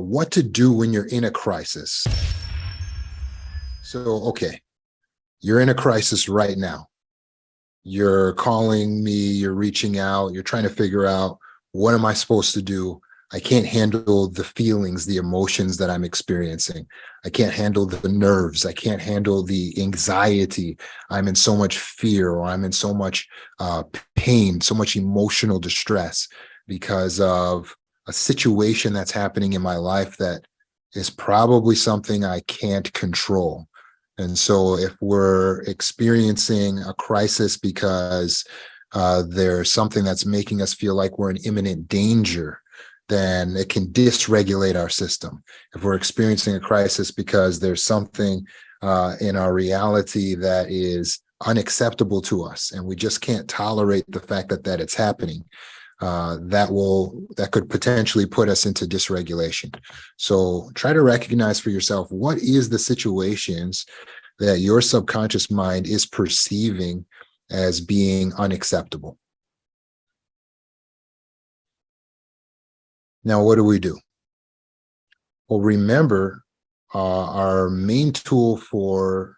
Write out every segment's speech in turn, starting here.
what to do when you're in a crisis. So, okay, you're in a crisis right now. You're calling me, you're reaching out, you're trying to figure out, what am I supposed to do? I can't handle the feelings, the emotions that I'm experiencing. I can't handle the nerves. I can't handle the anxiety. I'm in so much fear, or I'm in so much pain, so much emotional distress because of a situation that's happening in my life that is probably something I can't control. And so if we're experiencing a crisis because there's something that's making us feel like we're in imminent danger, then it can dysregulate our system. If we're experiencing a crisis because there's something in our reality that is unacceptable to us, and we just can't tolerate the fact that it's happening, that could potentially put us into dysregulation. So try to recognize for yourself, what is the situations that your subconscious mind is perceiving as being unacceptable. Now, what do? Well, remember, our main tool for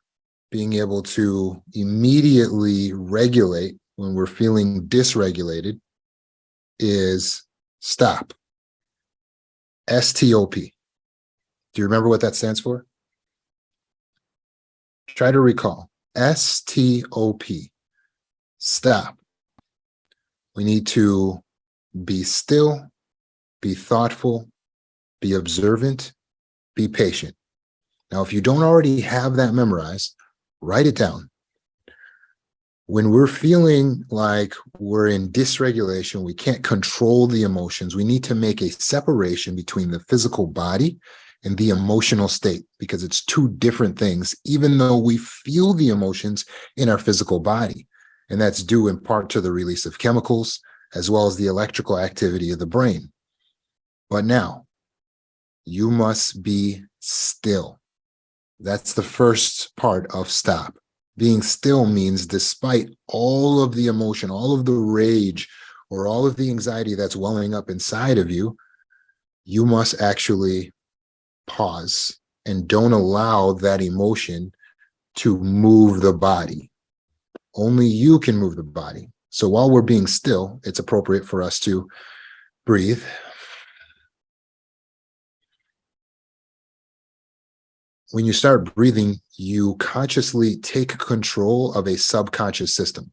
being able to immediately regulate when we're feeling dysregulated is stop. S-T-O-P. Do you remember what that stands for? Try to recall. S-T-O-P. Stop. We need to be still, be thoughtful, be observant, be patient. Now, if you don't already have that memorized, write it down. When we're feeling like we're in dysregulation, we can't control the emotions, we need to make a separation between the physical body and the emotional state, because it's two different things, even though we feel the emotions in our physical body. And that's due in part to the release of chemicals, as well as the electrical activity of the brain. But now, you must be still. That's the first part of stop. Being still means, despite all of the emotion, all of the rage, or all of the anxiety that's welling up inside of you, you must actually pause and don't allow that emotion to move the body. Only you can move the body. So while we're being still, it's appropriate for us to breathe. When you start breathing, you consciously take control of a subconscious system.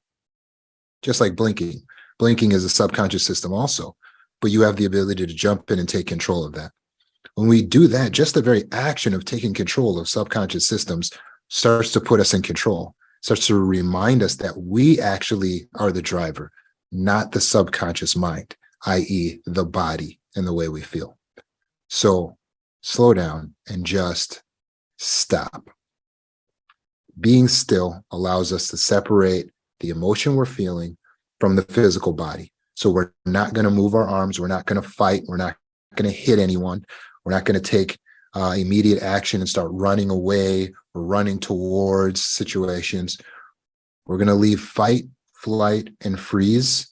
Just like blinking. Blinking is a subconscious system also, but you have the ability to jump in and take control of that. When we do that, just the very action of taking control of subconscious systems starts to put us in control, starts to remind us that we actually are the driver, not the subconscious mind, i.e. the body and the way we feel. So slow down and just stop. Being still allows us to separate the emotion we're feeling from the physical body. So we're not going to move our arms. We're not going to fight. We're not going to hit anyone. We're not going to take immediate action and start running away or running towards situations. We're going to leave fight, flight, and freeze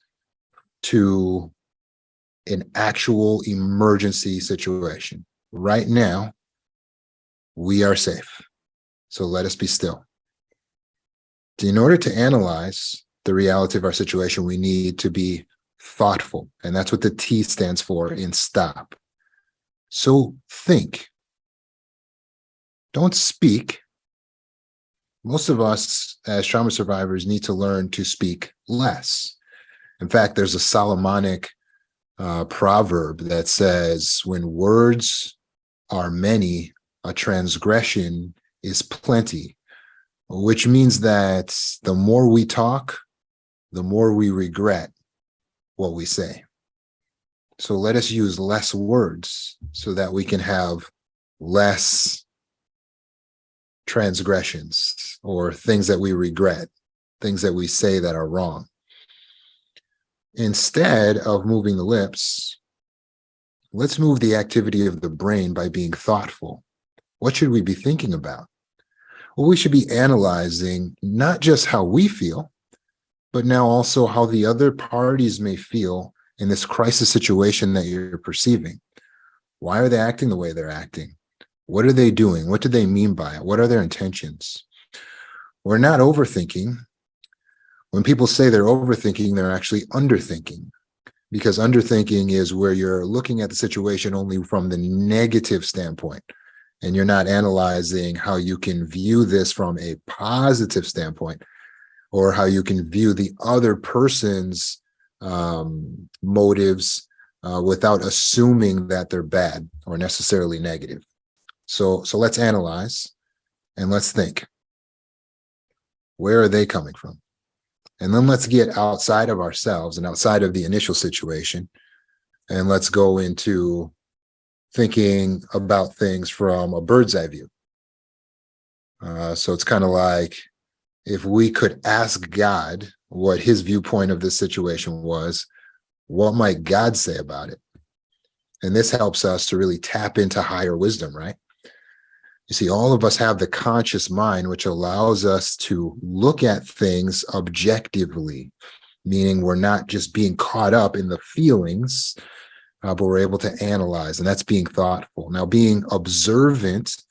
to an actual emergency situation. Right now, we are safe. So let us be still. In order to analyze the reality of our situation, we need to be thoughtful. And that's what the T stands for in stop. So think. Don't speak. Most of us as trauma survivors need to learn to speak less. In fact, there's a Solomonic proverb that says, when words are many, a transgression is plenty, which means that the more we talk, the more we regret what we say. So let us use less words so that we can have less transgressions or things that we regret, things that we say that are wrong. Instead of moving the lips, let's move the activity of the brain by being thoughtful. What should we be thinking about? Well, we should be analyzing not just how we feel, but now also how the other parties may feel in this crisis situation that you're perceiving. Why are they acting the way they're acting? What are they doing? What do they mean by it? What are their intentions? We're not overthinking. When people say they're overthinking, they're actually underthinking, because underthinking is where you're looking at the situation only from the negative standpoint, and you're not analyzing how you can view this from a positive standpoint, or how you can view the other person's motives without assuming that they're bad or necessarily negative. So let's analyze and let's think. Where are they coming from? And then let's get outside of ourselves and outside of the initial situation, and let's go into thinking about things from a bird's eye view. So it's kind of like if we could ask God what his viewpoint of this situation was, what might God say about it? And this helps us to really tap into higher wisdom, right? You see, all of us have the conscious mind, which allows us to look at things objectively, meaning we're not just being caught up in the feelings, but we're able to analyze, and that's being thoughtful. Now, being observant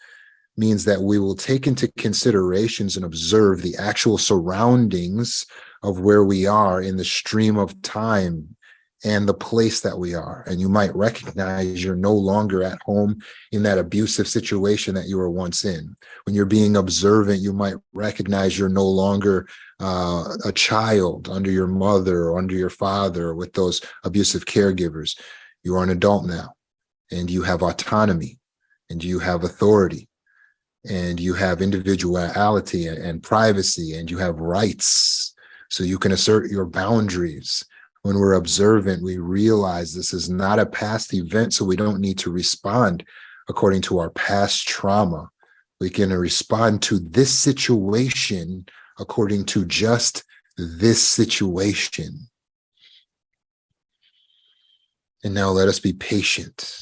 means that we will take into considerations and observe the actual surroundings of where we are in the stream of time and the place that we are. And you might recognize you're no longer at home in that abusive situation that you were once in. When you're being observant, you might recognize you're no longer a child under your mother or under your father with those abusive caregivers. You are an adult now, and you have autonomy, and you have authority, and you have individuality and privacy, and you have rights. So you can assert your boundaries. When we're observant, we realize this is not a past event, so we don't need to respond according to our past trauma. We can respond to this situation according to just this situation. And now let us be patient.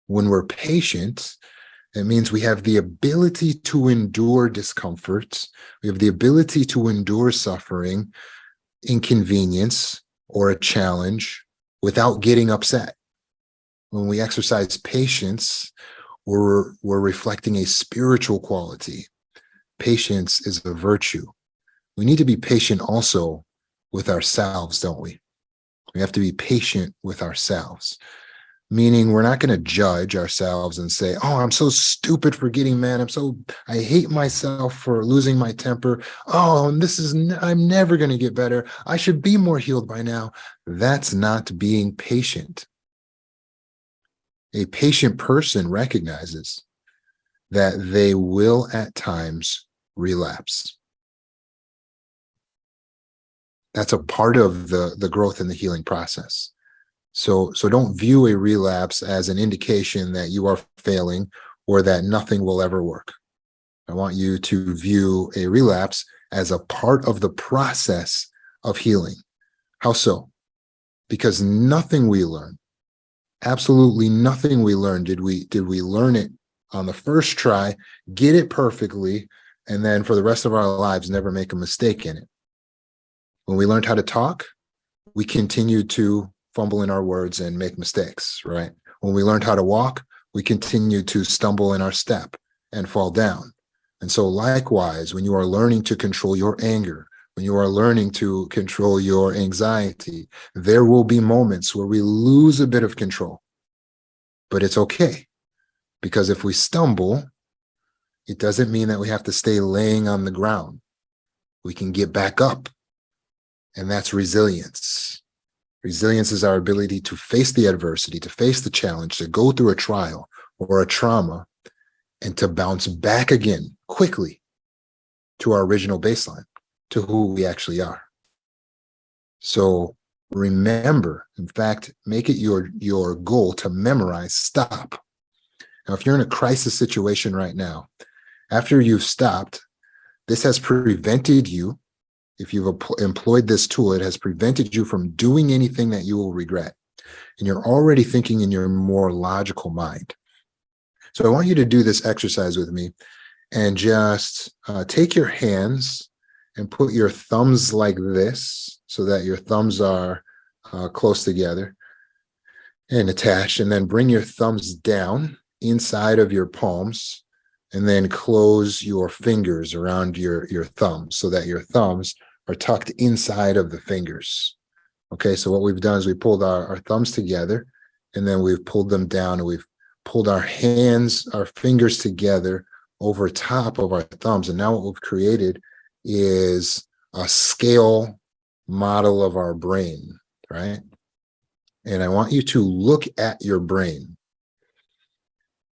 When we're patient, it means we have the ability to endure discomfort. We have the ability to endure suffering, inconvenience, or a challenge without getting upset. When we exercise patience, we're reflecting a spiritual quality. Patience is a virtue. We need to be patient also with ourselves, don't we? We have to be patient with ourselves, meaning we're not going to judge ourselves and say, oh, I'm so stupid for getting mad. I hate myself for losing my temper. Oh, and I'm never going to get better. I should be more healed by now. That's not being patient. A patient person recognizes that they will at times relapse. That's a part of the growth and the healing process. So don't view a relapse as an indication that you are failing or that nothing will ever work. I want you to view a relapse as a part of the process of healing. How so? Because nothing we learn, absolutely nothing we learn, did we learn it on the first try, get it perfectly, and then for the rest of our lives never make a mistake in it. When we learned how to talk, we continued to fumble in our words and make mistakes, right? When we learned how to walk, we continued to stumble in our step and fall down. And so likewise, when you are learning to control your anger, when you are learning to control your anxiety, there will be moments where we lose a bit of control. But it's okay, because if we stumble, it doesn't mean that we have to stay laying on the ground. We can get back up. And that's resilience. Resilience is our ability to face the adversity, to face the challenge, to go through a trial or a trauma, and to bounce back again quickly to our original baseline, to who we actually are. So remember, in fact, make it your goal to memorize stop. Now, if you're in a crisis situation right now, after you've stopped, this has prevented you. If you've employed this tool, it has prevented you from doing anything that you will regret. And you're already thinking in your more logical mind. So I want you to do this exercise with me and just take your hands and put your thumbs like this so that your thumbs are close together. and attach, and then bring your thumbs down inside of your palms, and then close your fingers around your thumbs so that your thumbs are tucked inside of the fingers. Okay, so what we've done is we pulled our thumbs together, and then we've pulled them down, and we've pulled our fingers together over top of our thumbs. And now what we've created is a scale model of our brain, right? And I want you to look at your brain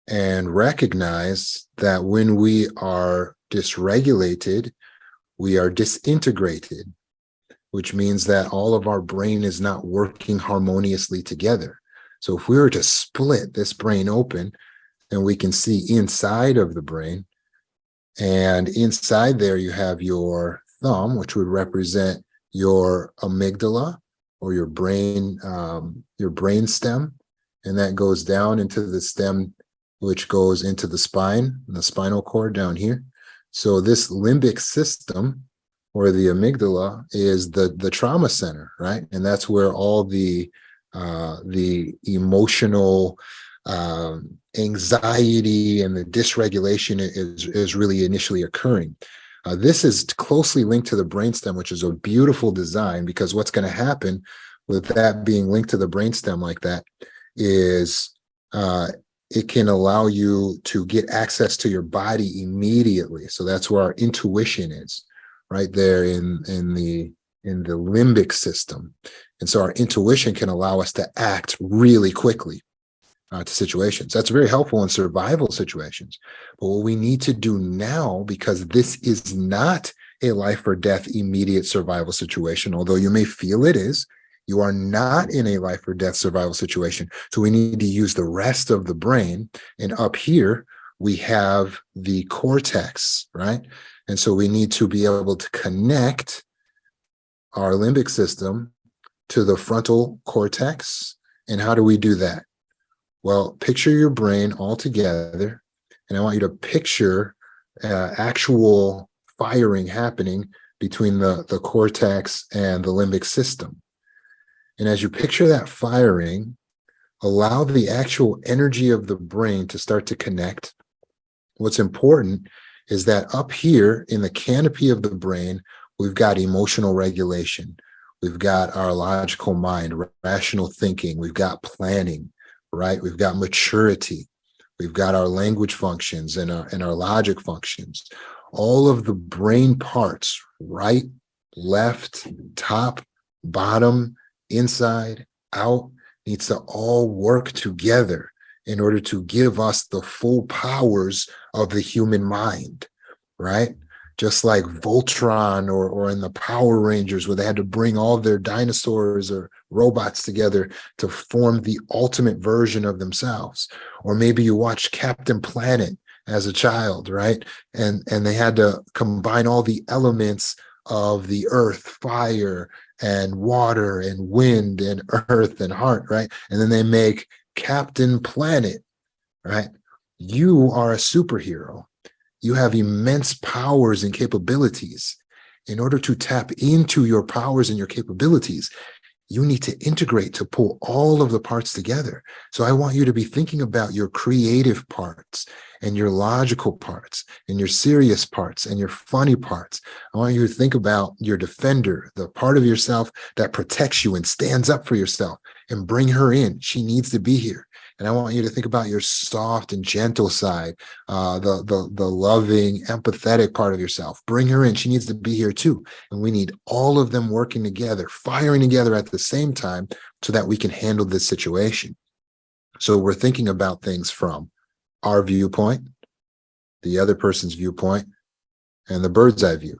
and recognize that when we are dysregulated, we are disintegrated, which means that all of our brain is not working harmoniously together. So if we were to split this brain open, then we can see inside of the brain, and inside there you have your thumb, which would represent your amygdala or your brain stem, and that goes down into the stem, which goes into the spine and the spinal cord down here. So this limbic system, or the amygdala, is the trauma center, right? And that's where all the emotional anxiety and the dysregulation is really initially occurring. This is closely linked to the brainstem, which is a beautiful design, because what's going to happen with that being linked to the brainstem like that is it can allow you to get access to your body immediately. So that's where our intuition is, right there in the limbic system. And so our intuition can allow us to act really quickly to situations. That's very helpful in survival situations. But what we need to do now, because this is not a life or death immediate survival situation, although you may feel it is, you are not in a life or death survival situation. So we need to use the rest of the brain. And up here, we have the cortex, right? And so we need to be able to connect our limbic system to the frontal cortex. And how do we do that? Well, picture your brain all together, and I want you to picture actual firing happening between the cortex and the limbic system. And as you picture that firing, allow the actual energy of the brain to start to connect. What's important is that up here in the canopy of the brain, we've got emotional regulation. We've got our logical mind, rational thinking. We've got planning, right? We've got maturity. We've got our language functions and our logic functions. All of the brain parts, right, left, top, bottom, inside, out, needs to all work together in order to give us the full powers of the human mind, right? Just like Voltron or in the Power Rangers, where they had to bring all their dinosaurs or robots together to form the ultimate version of themselves. Or maybe you watched Captain Planet as a child, right? And they had to combine all the elements of the earth, fire, and water, and wind, and earth, and heart, right? And then they make Captain Planet, right? You are a superhero. You have immense powers and capabilities. In order to tap into your powers and your capabilities, you need to integrate to pull all of the parts together. So I want you to be thinking about your creative parts and your logical parts and your serious parts and your funny parts. I want you to think about your defender, the part of yourself that protects you and stands up for yourself, and bring her in. She needs to be here. And I want you to think about your soft and gentle side, the loving, empathetic part of yourself. Bring her in. She needs to be here too. And we need all of them working together, firing together at the same time, so that we can handle this situation. So we're thinking about things from our viewpoint, the other person's viewpoint, and the bird's eye view,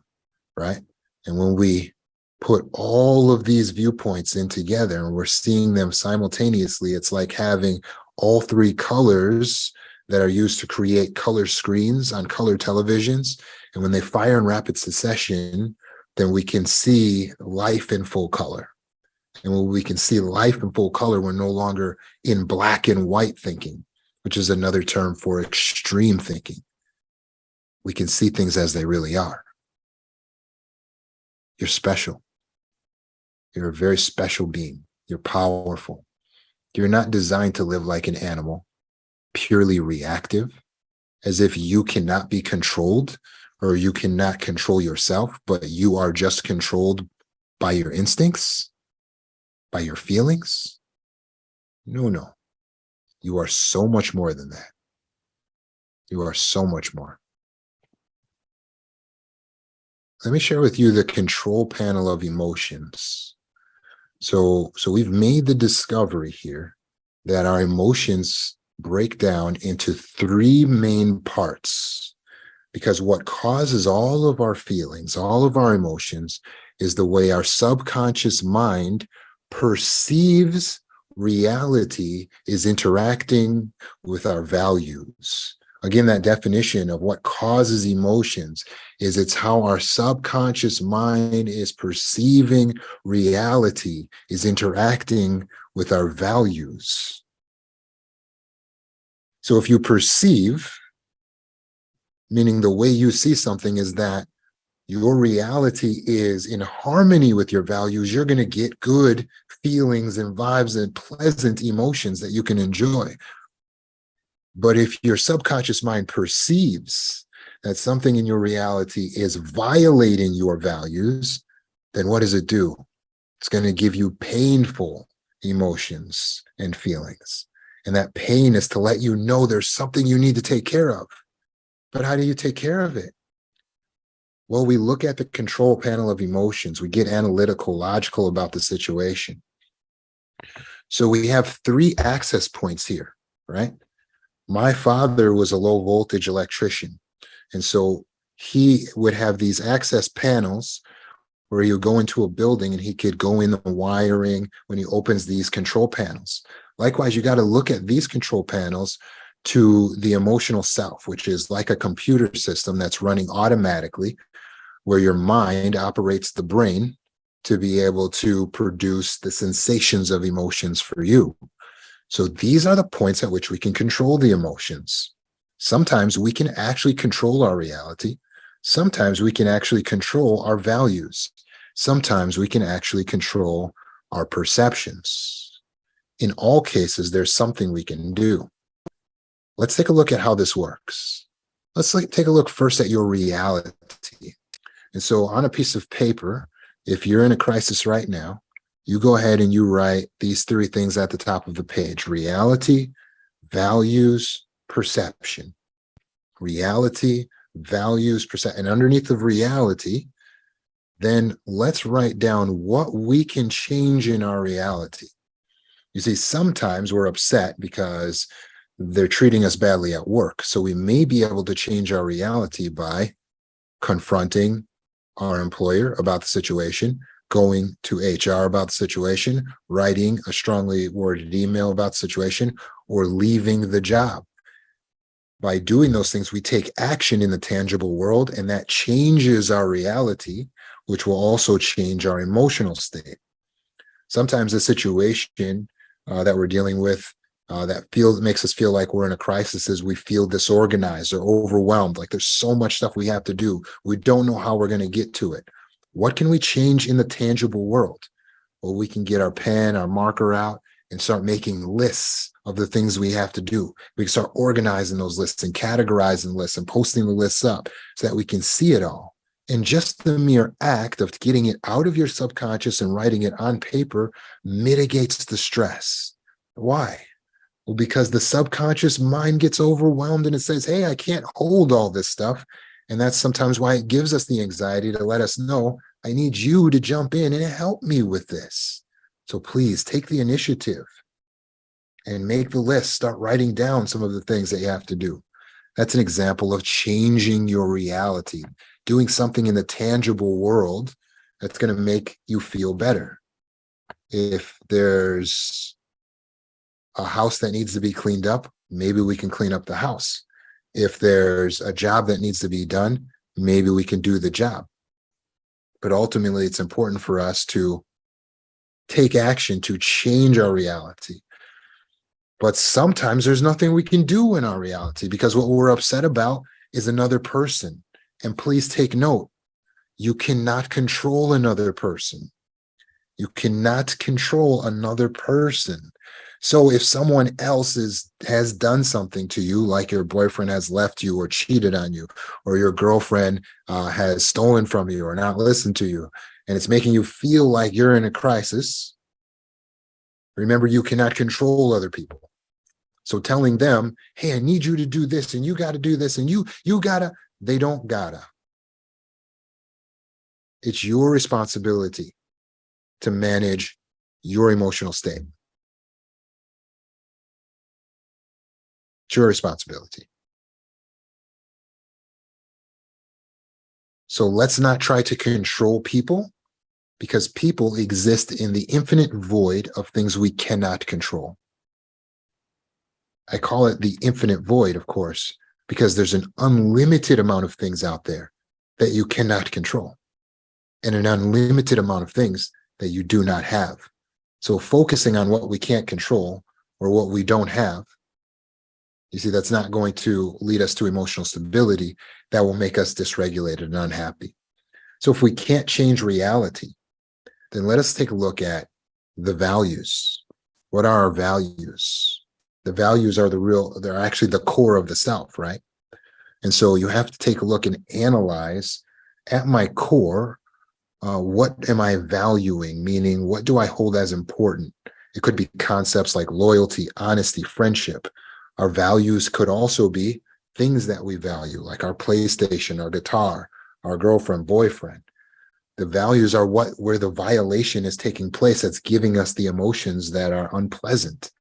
right? And when we put all of these viewpoints in together and we're seeing them simultaneously, it's like having all three colors that are used to create color screens on color televisions. And when they fire in rapid succession, then we can see life in full color. And when we can see life in full color, we're no longer in black and white thinking, which is another term for extreme thinking. We can see things as they really are. You're special. You're a very special being. You're powerful. You're not designed to live like an animal, purely reactive, as if you cannot be controlled or you cannot control yourself, but you are just controlled by your instincts, by your feelings. No, no. You are so much more than that. You are so much more. Let me share with you the control panel of emotions. So we've made the discovery here that our emotions break down into three main parts, because what causes all of our feelings, all of our emotions, is the way our subconscious mind perceives reality is interacting with our values. Again, that definition of what causes emotions is it's how our subconscious mind is perceiving reality, is interacting with our values. So if you perceive, meaning the way you see something is that your reality is in harmony with your values, you're going to get good feelings and vibes and pleasant emotions that you can enjoy. But if your subconscious mind perceives that something in your reality is violating your values, then what does it do? It's going to give you painful emotions and feelings. And that pain is to let you know there's something you need to take care of. But how do you take care of it? Well, we look at the control panel of emotions. We get analytical, logical about the situation. So we have three access points here, right? My father was a low voltage electrician. And so he would have these access panels where he would go into a building and he could go in the wiring when he opens these control panels. Likewise, you got to look at these control panels to the emotional self, which is like a computer system that's running automatically, where your mind operates the brain to be able to produce the sensations of emotions for you. So these are the points at which we can control the emotions. Sometimes we can actually control our reality. Sometimes we can actually control our values. Sometimes we can actually control our perceptions. In all cases, there's something we can do. Let's take a look at how this works. Let's take a look first at your reality. And so on a piece of paper, if you're in a crisis right now, you go ahead and you write these three things at the top of the page: reality, values, perception. Reality, values, perception. And underneath of reality, then let's write down what we can change in our reality. You see, sometimes we're upset because they're treating us badly at work. So we may be able to change our reality by confronting our employer about the situation, going to HR about the situation, writing a strongly worded email about the situation, or leaving the job. By doing those things, we take action in the tangible world, and that changes our reality, which will also change our emotional state. Sometimes the situation that we're dealing with that makes us feel like we're in a crisis is we feel disorganized or overwhelmed, like there's so much stuff we have to do. We don't know how we're going to get to it. What can we change in the tangible world? Well, we can get our pen, our marker out, and start making lists of the things we have to do. We can start organizing those lists and categorizing lists and posting the lists up so that we can see it all. And just the mere act of getting it out of your subconscious and writing it on paper mitigates the stress. Why? Well, because the subconscious mind gets overwhelmed and it says, hey, I can't hold all this stuff. And that's sometimes why it gives us the anxiety to let us know, I need you to jump in and help me with this. So please take the initiative and make the list. Start writing down some of the things that you have to do. That's an example of changing your reality, doing something in the tangible world that's going to make you feel better. If there's a house that needs to be cleaned up, maybe we can clean up the house. If there's a job that needs to be done, maybe we can do the job. But ultimately, it's important for us to take action to change our reality. But sometimes there's nothing we can do in our reality because what we're upset about is another person. And please take note, you cannot control another person. You cannot control another person. So if someone else has done something to you, like your boyfriend has left you or cheated on you, or your girlfriend has stolen from you or not listened to you, and it's making you feel like you're in a crisis, remember, you cannot control other people. So telling them, hey, I need you to do this, and you got to do this, and you gotta, they don't gotta. It's your responsibility to manage your emotional state. It's your responsibility. So let's not try to control people, because people exist in the infinite void of things we cannot control. I call it the infinite void, of course, because there's an unlimited amount of things out there that you cannot control, and an unlimited amount of things that you do not have. So focusing on what we can't control or what we don't have, you see, that's not going to lead us to emotional stability. That will make us dysregulated and unhappy. So if we can't change reality, then let us take a look at the values. What are our values? The values are they're actually the core of the self, right? And so you have to take a look and analyze, at my core, what am I valuing? Meaning, what do I hold as important? It could be concepts like loyalty, honesty, friendship. Our values could also be things that we value, like our PlayStation, our guitar, our girlfriend, boyfriend. The values are where the violation is taking place, that's giving us the emotions that are unpleasant.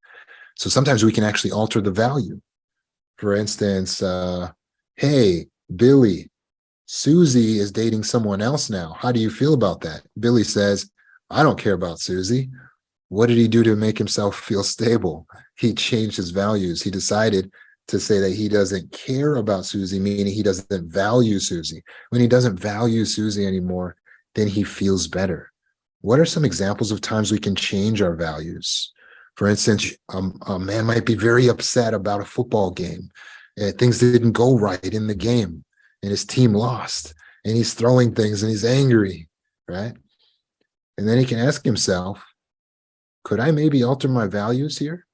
So sometimes we can actually alter the value. For instance, hey, Billy, Susie is dating someone else now. How do you feel about that? Billy says, I don't care about Susie. What did he do to make himself feel stable? He changed his values. He decided to say that he doesn't care about Susie, meaning he doesn't value Susie. When he doesn't value Susie anymore, then he feels better. What are some examples of times we can change our values? For instance, a man might be very upset about a football game. Things didn't go right in the game, and his team lost, and he's throwing things, and he's angry, right? And then he can ask himself, could I maybe alter my values here?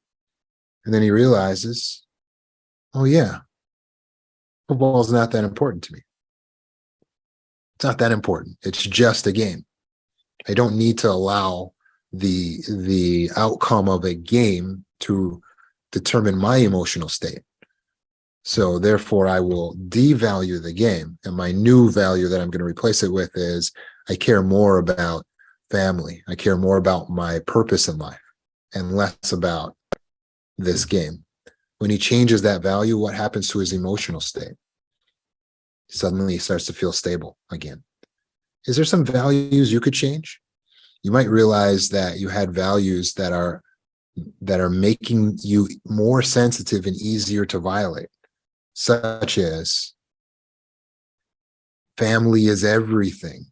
And then he realizes, oh yeah, football is not that important to me. It's not that important. It's just a game. I don't need to allow the outcome of a game to determine my emotional state. So therefore, I will devalue the game. And my new value that I'm going to replace it with is, I care more about family. I care more about my purpose in life and less about this game. When he changes that value, what happens to his emotional state? Suddenly he starts to feel stable again. Is there some values you could change? You might realize that you had values that are making you more sensitive and easier to violate, such as family is everything.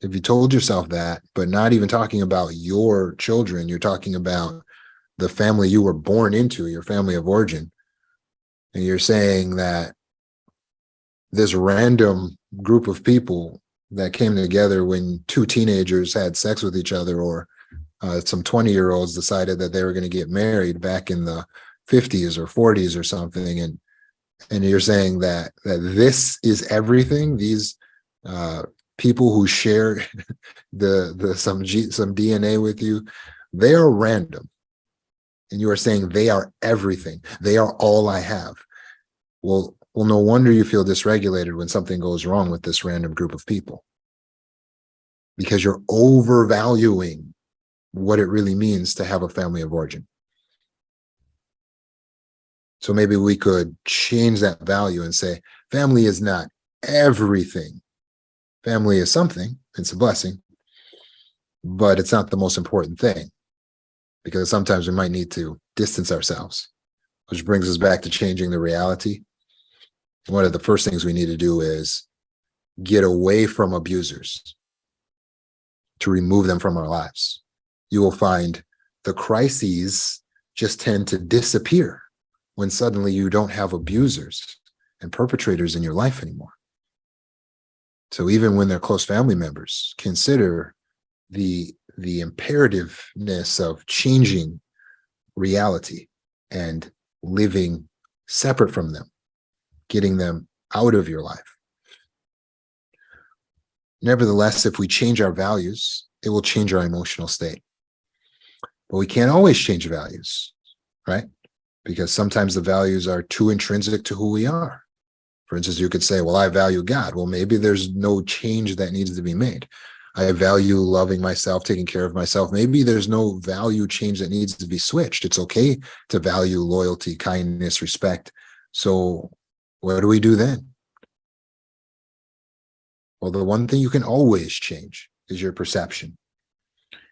If you told yourself that, but not even talking about your children, you're talking about the family you were born into, your family of origin, and you're saying that this random group of people that came together when two teenagers had sex with each other, or some 20-year-olds decided that they were going to get married back in the 50s or 40s or something, and you're saying that this is everything. These people who share some DNA with you, they are random, and you are saying they are everything. They are all I have. Well, no wonder you feel dysregulated when something goes wrong with this random group of people, because you're overvaluing what it really means to have a family of origin. So maybe we could change that value and say, family is not everything. Family is something, it's a blessing, but it's not the most important thing, because sometimes we might need to distance ourselves, which brings us back to changing the reality. One of the first things we need to do is get away from abusers, to remove them from our lives. You will find the crises just tend to disappear when suddenly you don't have abusers and perpetrators in your life anymore. So even when they're close family members, consider the imperativeness of changing reality and living separate from them, getting them out of your life. Nevertheless, if we change our values, it will change our emotional state. But we can't always change values, right? Because sometimes the values are too intrinsic to who we are. For instance, you could say, well, I value God. Well, maybe there's no change that needs to be made. I value loving myself, taking care of myself. Maybe there's no value change that needs to be switched. It's okay to value loyalty, kindness, respect. So what do we do then? Well, the one thing you can always change is your perception.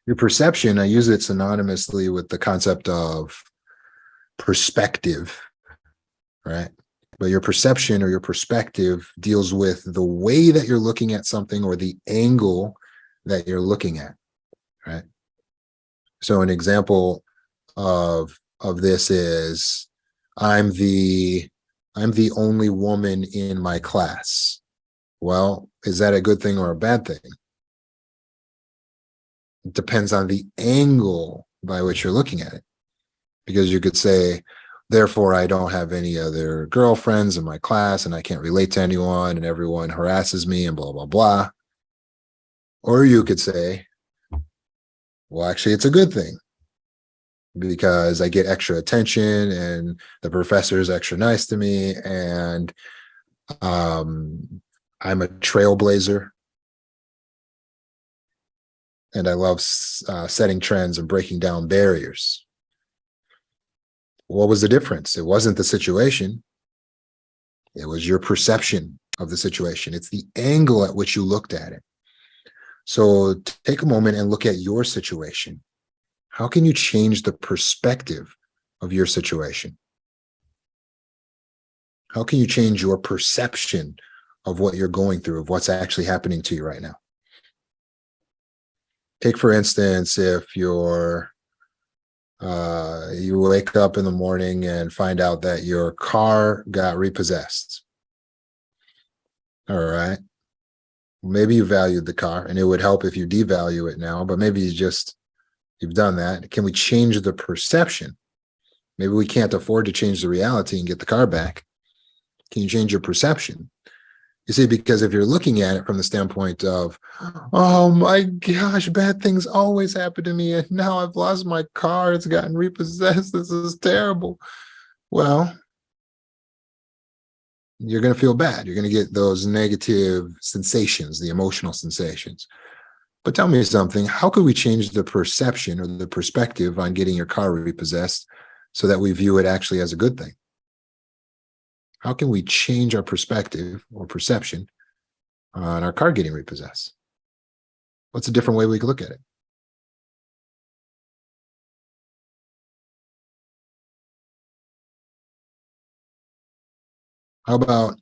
Your perception, I use it synonymously with the concept of perspective, right? But your perception or your perspective deals with the way that you're looking at something or the angle that you're looking at, right? So an example of this is I'm the only woman in my class. Well, is that a good thing or a bad thing? It depends on the angle by which you're looking at it. Because you could say, therefore, I don't have any other girlfriends in my class and I can't relate to anyone and everyone harasses me and blah, blah, blah. Or you could say, well, actually, it's a good thing because I get extra attention and the professor is extra nice to me and I'm a trailblazer and I love setting trends and breaking down barriers. What was the difference? It wasn't the situation. It was your perception of the situation. It's the angle at which you looked at it. So take a moment and look at your situation. How can you change the perspective of your situation? How can you change your perception of what you're going through, of what's actually happening to you right now? Take, for instance, if you wake up in the morning and find out that your car got repossessed. All right. Maybe you valued the car and it would help if you devalue it now, but maybe you've done that. Can we change the perception? Maybe we can't afford to change the reality and get the car back. Can you change your perception? You see, because if you're looking at it from the standpoint of, oh my gosh, bad things always happen to me, and now I've lost my car, it's gotten repossessed, this is terrible. Well, you're going to feel bad. You're going to get those negative sensations, the emotional sensations. But tell me something, how could we change the perception or the perspective on getting your car repossessed so that we view it actually as a good thing? How can we change our perspective or perception on our car getting repossessed? What's a different way we could look at it? How about,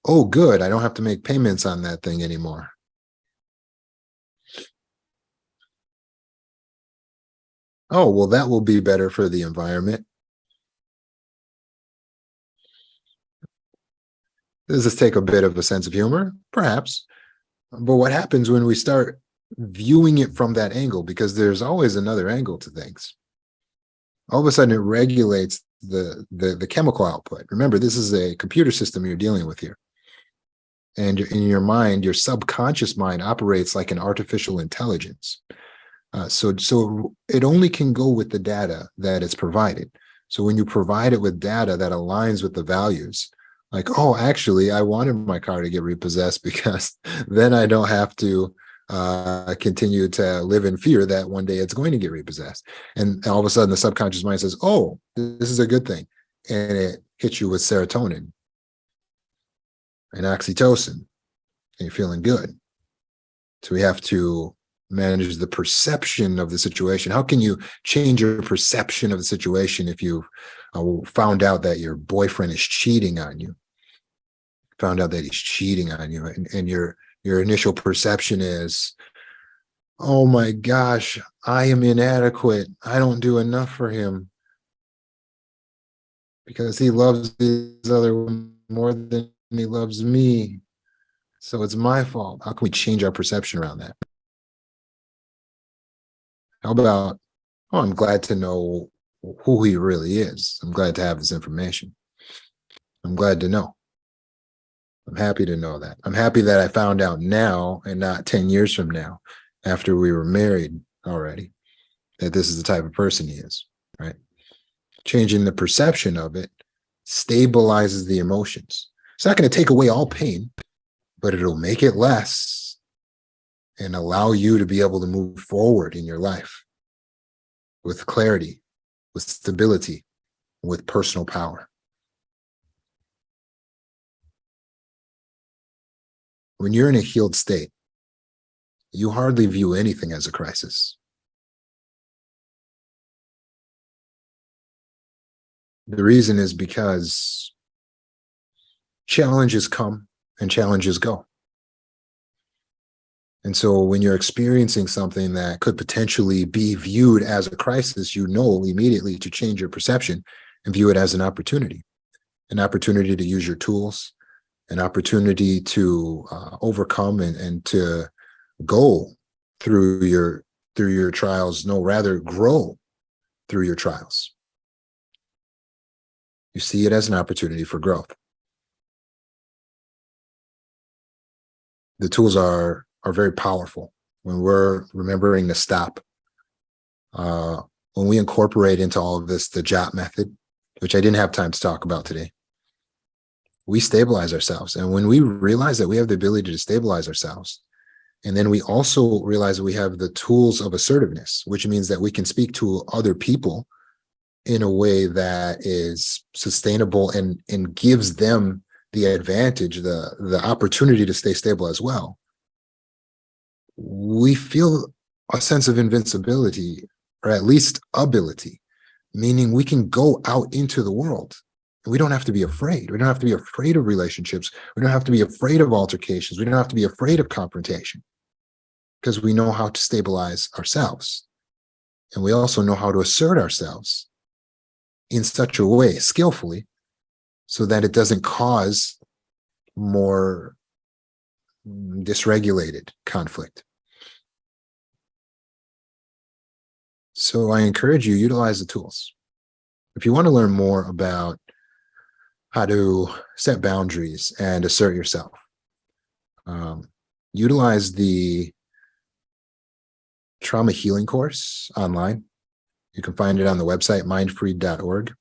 oh, good, I don't have to make payments on that thing anymore. Oh, well, that will be better for the environment. Does this take a bit of a sense of humor? Perhaps. But what happens when we start viewing it from that angle? Because there's always another angle to things. All of a sudden, it regulates the chemical output. Remember, this is a computer system you're dealing with here. And in your mind, your subconscious mind operates like an artificial intelligence. So it only can go with the data that it's provided. So when you provide it with data that aligns with the values, like, oh, actually, I wanted my car to get repossessed because then I don't have to continue to live in fear that one day it's going to get repossessed. And all of a sudden, the subconscious mind says, oh, this is a good thing. And it hits you with serotonin and oxytocin, and you're feeling good. So we have to manage the perception of the situation. How can you change your perception of the situation if you found out that your boyfriend is cheating on you? Found out that he's cheating on you, and your initial perception is, oh my gosh, I am inadequate. I don't do enough for him because he loves these other women more than he loves me. So it's my fault. How can we change our perception around that? How about, oh, I'm glad to know who he really is. I'm glad to have this information. I'm glad to know. I'm happy to know that. I'm happy that I found out now and not 10 years from now, after we were married already, that this is the type of person he is, right? Changing the perception of it stabilizes the emotions. It's not going to take away all pain, but it'll make it less and allow you to be able to move forward in your life with clarity, with stability, with personal power. When you're in a healed state, you hardly view anything as a crisis. The reason is because challenges come and challenges go. And so when you're experiencing something that could potentially be viewed as a crisis, you know immediately to change your perception and view it as an opportunity to use your tools, an opportunity to overcome and to go through your trials, no, rather grow through your trials. You see it as an opportunity for growth. The tools are very powerful when we're remembering to stop. When we incorporate into all of this the JOT method, which I didn't have time to talk about today, we stabilize ourselves. And when we realize that we have the ability to stabilize ourselves, and then we also realize that we have the tools of assertiveness, which means that we can speak to other people in a way that is sustainable and gives them the advantage, the opportunity to stay stable as well. We feel a sense of invincibility, or at least ability, meaning we can go out into the world. We don't have to be afraid. We don't have to be afraid of relationships. We don't have to be afraid of altercations. We don't have to be afraid of confrontation, because we know how to stabilize ourselves. And we also know how to assert ourselves in such a way, skillfully, so that it doesn't cause more dysregulated conflict. So I encourage you, utilize the tools. If you want to learn more about how to set boundaries and assert yourself, utilize the trauma healing course online. You can find it on the website, mindfree.org.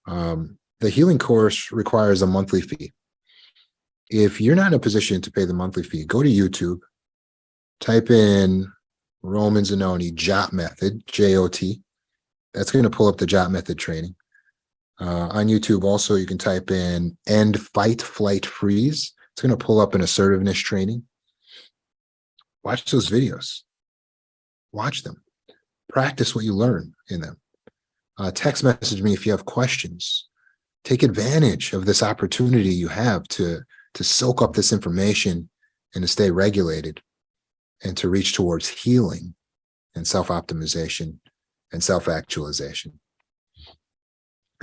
The healing course requires a monthly fee. If you're not in a position to pay the monthly fee, go to YouTube, type in Roman Zanoni JOT method, J-O-T. That's going to pull up the JOT method training. On YouTube also, you can type in End Fight Flight Freeze. It's going to pull up an assertiveness training. Watch those videos. Watch them. Practice what you learn in them. Text message me if you have questions. Take advantage of this opportunity you have to soak up this information and to stay regulated and to reach towards healing and self-optimization and self-actualization.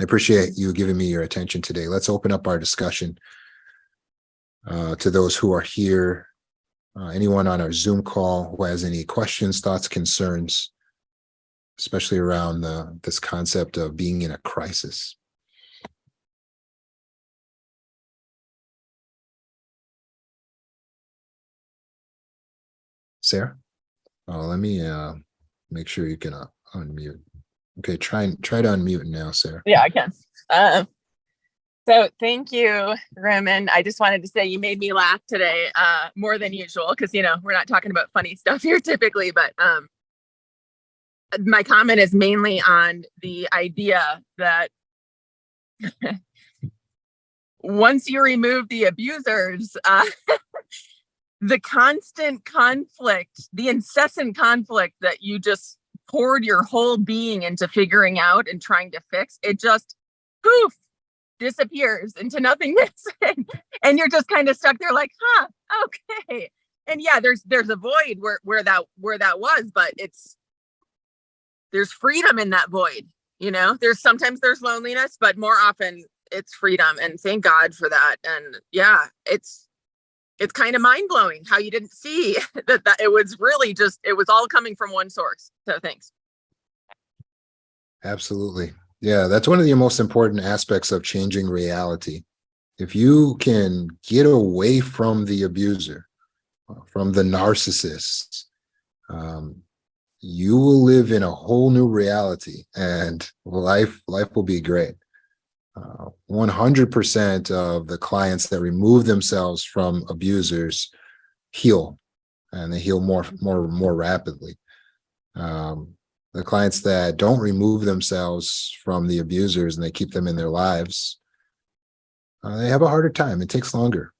I appreciate you giving me your attention today. Let's open up our discussion to those who are here. Anyone on our Zoom call who has any questions, thoughts, concerns, especially around this concept of being in a crisis. Sarah? Let me make sure you can unmute. Okay, try to unmute now, Sarah. Yeah, I can. So thank you, Roman. I just wanted to say you made me laugh today more than usual, because, we're not talking about funny stuff here typically, but my comment is mainly on the idea that once you remove the abusers, the constant conflict, the incessant conflict that you just poured your whole being into figuring out and trying to fix, it just poof disappears into nothingness. And you're just kind of stuck there like, okay. And yeah, there's a void where that was, but there's freedom in that void. Sometimes there's loneliness, but more often it's freedom, and thank God for that. And yeah, it's kind of mind-blowing how you didn't see that it was really just, it was all coming from one source. So thanks. Absolutely. Yeah, that's one of the most important aspects of changing reality. If you can get away from the abuser, from the narcissist, um, you will live in a whole new reality, and life will be great. 100% of the clients that remove themselves from abusers heal, and they heal more rapidly. The clients that don't remove themselves from the abusers and they keep them in their lives, they have a harder time. It takes longer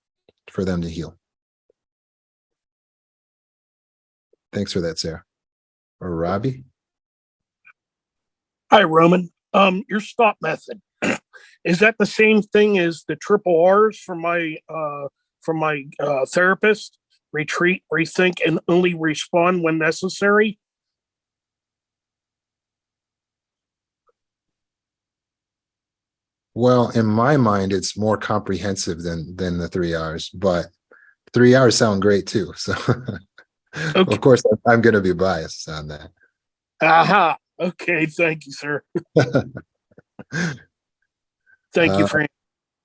for them to heal. Thanks for that, Sarah. Or Robbie? Hi, Roman. Your stop method, is that the same thing as the triple R's from my therapist? Retreat, rethink, and only respond when necessary. Well, in my mind, it's more comprehensive than the 3 R's, but 3 R's sound great too. So Okay. of course I'm going to be biased on that. Aha. Okay. Thank you, sir. Thank you Uh, for.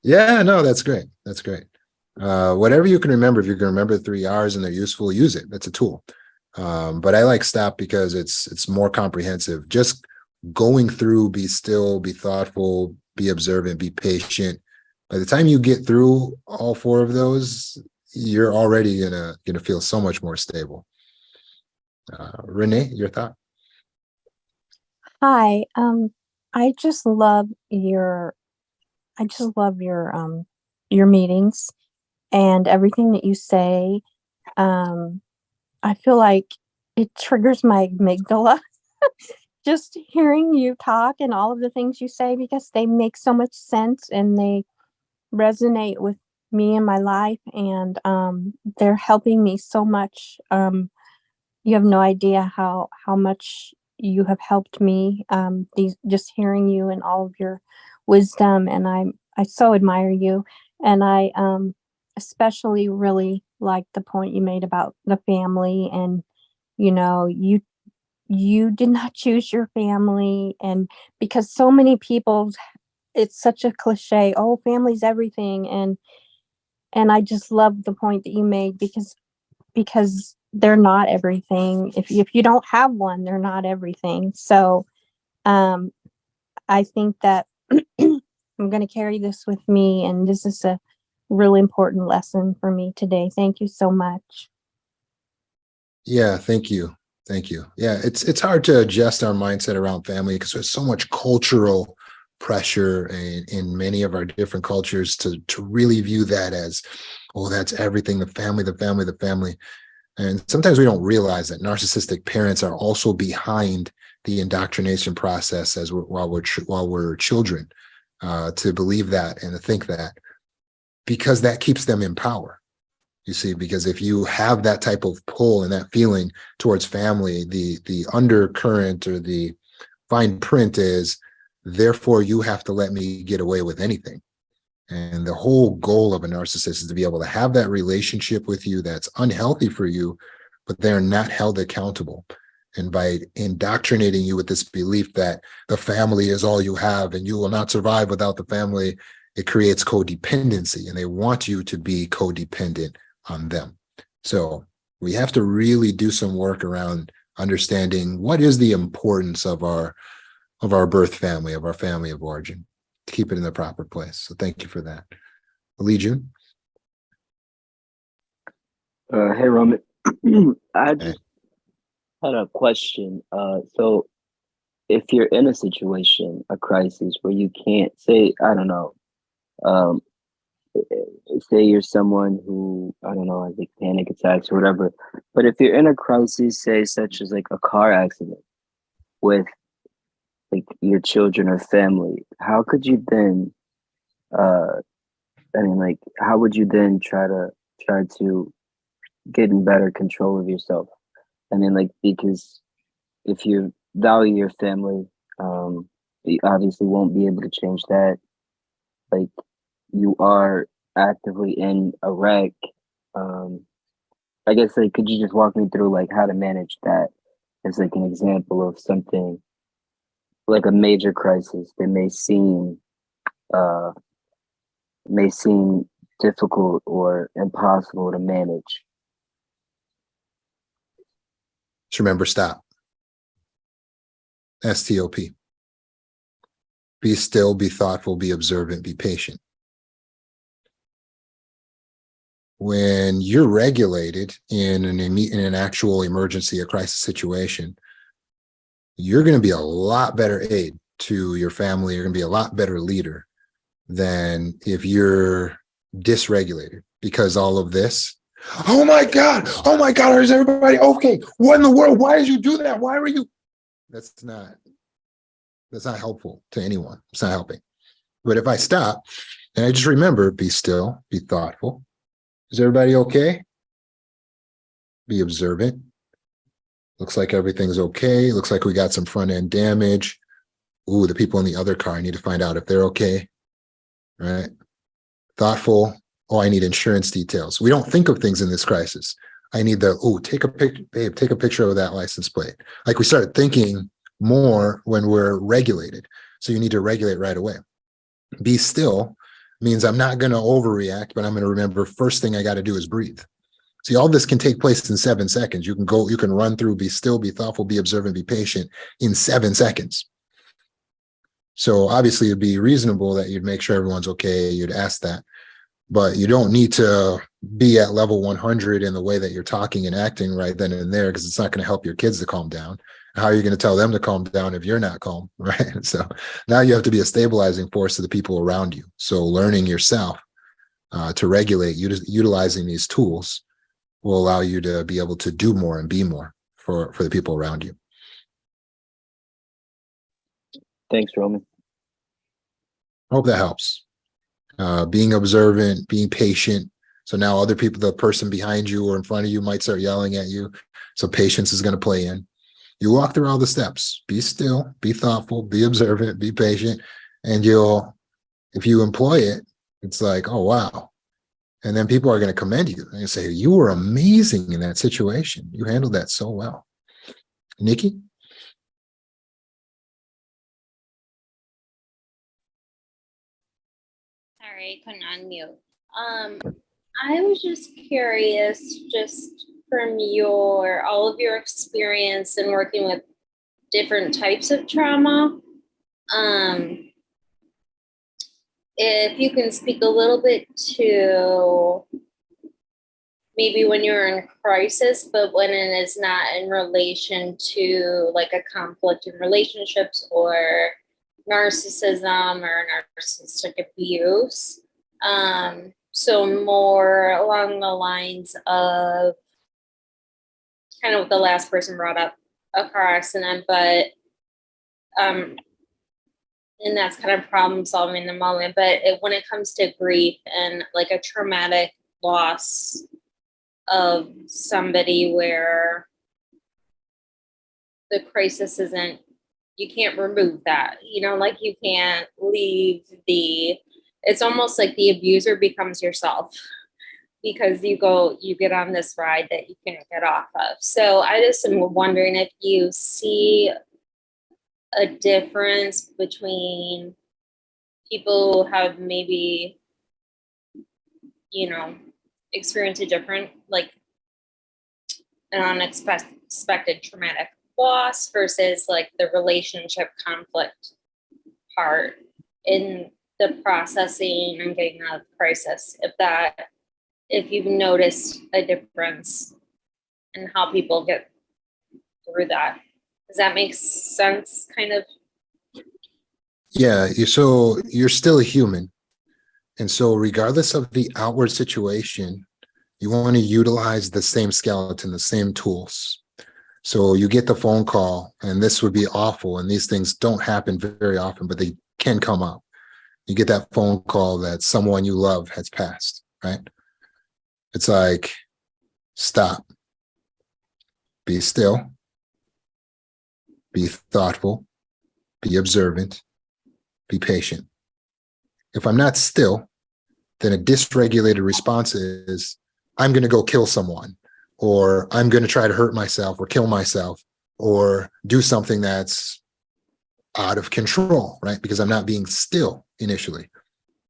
yeah, no, that's great. That's great. Whatever you can remember, if you can remember the 3 R's and they're useful, use it. That's a tool. But I like stop because it's more comprehensive. Just going through, be still, be thoughtful, be observant, be patient. By the time you get through all four of those, you're already gonna feel so much more stable. Renee, your thought? Hi. I just love your I just love your meetings and everything that you say. Um, I feel like it triggers my amygdala just hearing you talk and all of the things you say because they make so much sense and they resonate with me in my life and they're helping me so much. You have no idea how much you have helped me, these just hearing you and all of your wisdom, and I so admire you, and I, especially really like the point you made about the family and, you did not choose your family, and because so many people it's such a cliche, "Oh, family's everything," and I just love the point that you made because they're not everything. If you don't have one, they're not everything. So, um, I think that I'm gonna carry this with me, and this is a really important lesson for me today. Thank you so much. Yeah, thank you. Thank you. Yeah, it's hard to adjust our mindset around family because there's so much cultural pressure in many of our different cultures to really view that as, oh, that's everything, the family, the family, the family. And sometimes we don't realize that narcissistic parents are also behind the indoctrination process as while we're children, to believe that and to think that, because that keeps them in power. You see, because if you have that type of pull and that feeling towards family, the undercurrent or the fine print is, therefore you have to let me get away with anything. And the whole goal of a narcissist is to be able to have that relationship with you that's unhealthy for you, but they're not held accountable. And by indoctrinating you with this belief that the family is all you have and you will not survive without the family, it creates codependency, and they want you to be codependent on them. So we have to really do some work around understanding what is the importance of our birth family, of our family of origin, to keep it in the proper place. So thank you for that. Lee June? Hey, Roman. I Hey. just had a question. So if you're in a situation, a crisis where you can't say, I don't know, um, say you're someone who, I don't know, has like panic attacks or whatever, but if you're in a crisis, say such as like a car accident with like your children or family, how could you then, uh, like, how would you then try to get in better control of yourself? Like, because if you value your family, you obviously won't be able to change that. Like, you are actively in a wreck. Um, I guess, like, could you just walk me through like how to manage that as like an example of something like a major crisis that uh, may seem difficult or impossible to manage. Just remember, stop. STOP. Be still, be thoughtful, be observant, be patient. When you're regulated in an actual emergency, a crisis situation, you're going to be a lot better aid to your family. You're going to be a lot better leader than if you're dysregulated, because all of this, oh my God, is everybody okay? What in the world? Why did you do that? Why were you? That's not helpful to anyone. It's not helping. But if I stop and I just remember, be still, be thoughtful. Is everybody okay? Be observant. Looks like everything's okay. Looks like we got some front end damage. Ooh, the people in the other car, I need to find out if they're okay. Right? Thoughtful. Oh, I need insurance details. We don't think of things in this crisis. I need take a picture, babe, take a picture of that license plate. Like, we start thinking more when we're regulated. So you need to regulate right away. Be still means I'm not going to overreact, but I'm going to remember first thing I got to do is breathe. See, all this can take place in 7 seconds. You can run through, be still, be thoughtful, be observant, be patient in 7 seconds. So obviously it'd be reasonable that you'd make sure everyone's okay. You'd ask that, but you don't need to be at level 100 in the way that you're talking and acting right then and there, because it's not going to help your kids to calm down. How are you going to tell them to calm down if you're not calm, right? So now you have to be a stabilizing force to the people around you. So learning yourself to regulate, utilizing these tools will allow you to be able to do more and be more for the people around you. Thanks, Roman. Hope that helps. Being observant, being patient. So now other people, the person behind you or in front of you might start yelling at you. So patience is going to play in. You walk through all the steps. Be still, be thoughtful, be observant, be patient. And if you employ it, it's like, oh, wow. And then people are going to commend you and say, you were amazing in that situation. You handled that so well. Nikki? Sorry, I couldn't unmute. I was just curious, just from all of your experience in working with different types of trauma, if you can speak a little bit to maybe when you're in crisis, but when it is not in relation to like a conflict in relationships or narcissism or narcissistic abuse. So more along the lines of kind of what the last person brought up, a car accident, but and that's kind of problem solving in the moment. But when it comes to grief and like a traumatic loss of somebody where the crisis isn't, you can't remove that, like you can't leave it's almost like the abuser becomes yourself because you get on this ride that you can't get off of. So I just am wondering if you see a difference between people who have maybe, experienced a different, like an unexpected traumatic loss versus like the relationship conflict part in the processing and getting out of crisis. If you've noticed a difference in how people get through that. Does that make sense, kind of? Yeah, so you're still a human. And so regardless of the outward situation, you want to utilize the same skeleton, the same tools. So you get the phone call, and this would be awful, and these things don't happen very often, but they can come up. You get that phone call that someone you love has passed, right? It's like, stop. Be still. Be thoughtful. Be observant. Be patient. If I'm not still, then a dysregulated response is, I'm going to go kill someone, or I'm going to try to hurt myself or kill myself, or do something that's out of control, right? Because I'm not being still initially.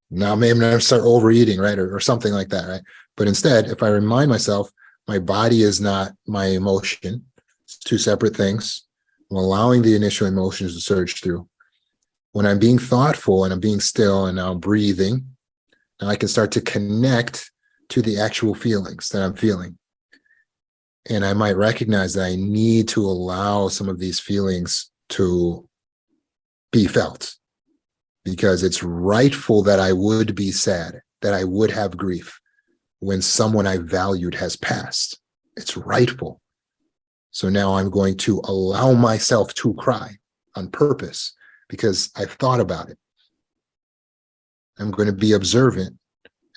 Now maybe I'm going to start overeating, right? Or something like that, right? But instead, if I remind myself, my body is not my emotion, it's two separate things. I'm allowing the initial emotions to surge through. When I'm being thoughtful and I'm being still and now I'm breathing, now I can start to connect to the actual feelings that I'm feeling. And I might recognize that I need to allow some of these feelings to be felt, because it's rightful that I would be sad, that I would have grief when someone I valued has passed. It's rightful. So now I'm going to allow myself to cry on purpose because I've thought about it. I'm going to be observant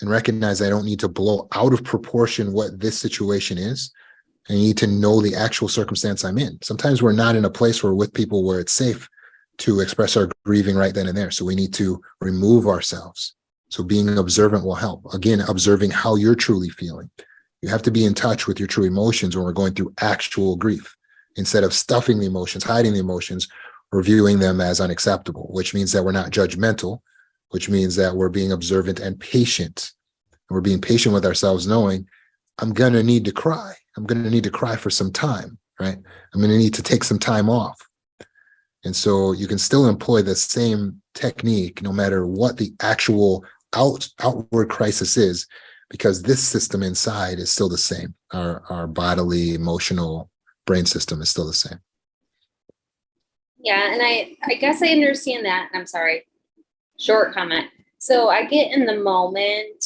and recognize I don't need to blow out of proportion what this situation is. I need to know the actual circumstance I'm in. Sometimes we're not in a place where we're with people where it's safe to express our grieving right then and there. So we need to remove ourselves. So being observant will help. Again, observing how you're truly feeling. You have to be in touch with your true emotions when we're going through actual grief, instead of stuffing the emotions, hiding the emotions, or viewing them as unacceptable, which means that we're not judgmental, which means that we're being observant and patient. And we're being patient with ourselves, knowing I'm going to need to cry. I'm going to need to cry for some time, right? I'm going to need to take some time off. And so you can still employ the same technique no matter what the actual outward crisis is, because this system inside is still the same. Our bodily, emotional, brain system is still the same. Yeah, and I guess I understand that. I'm sorry. Short comment. So I get in the moment,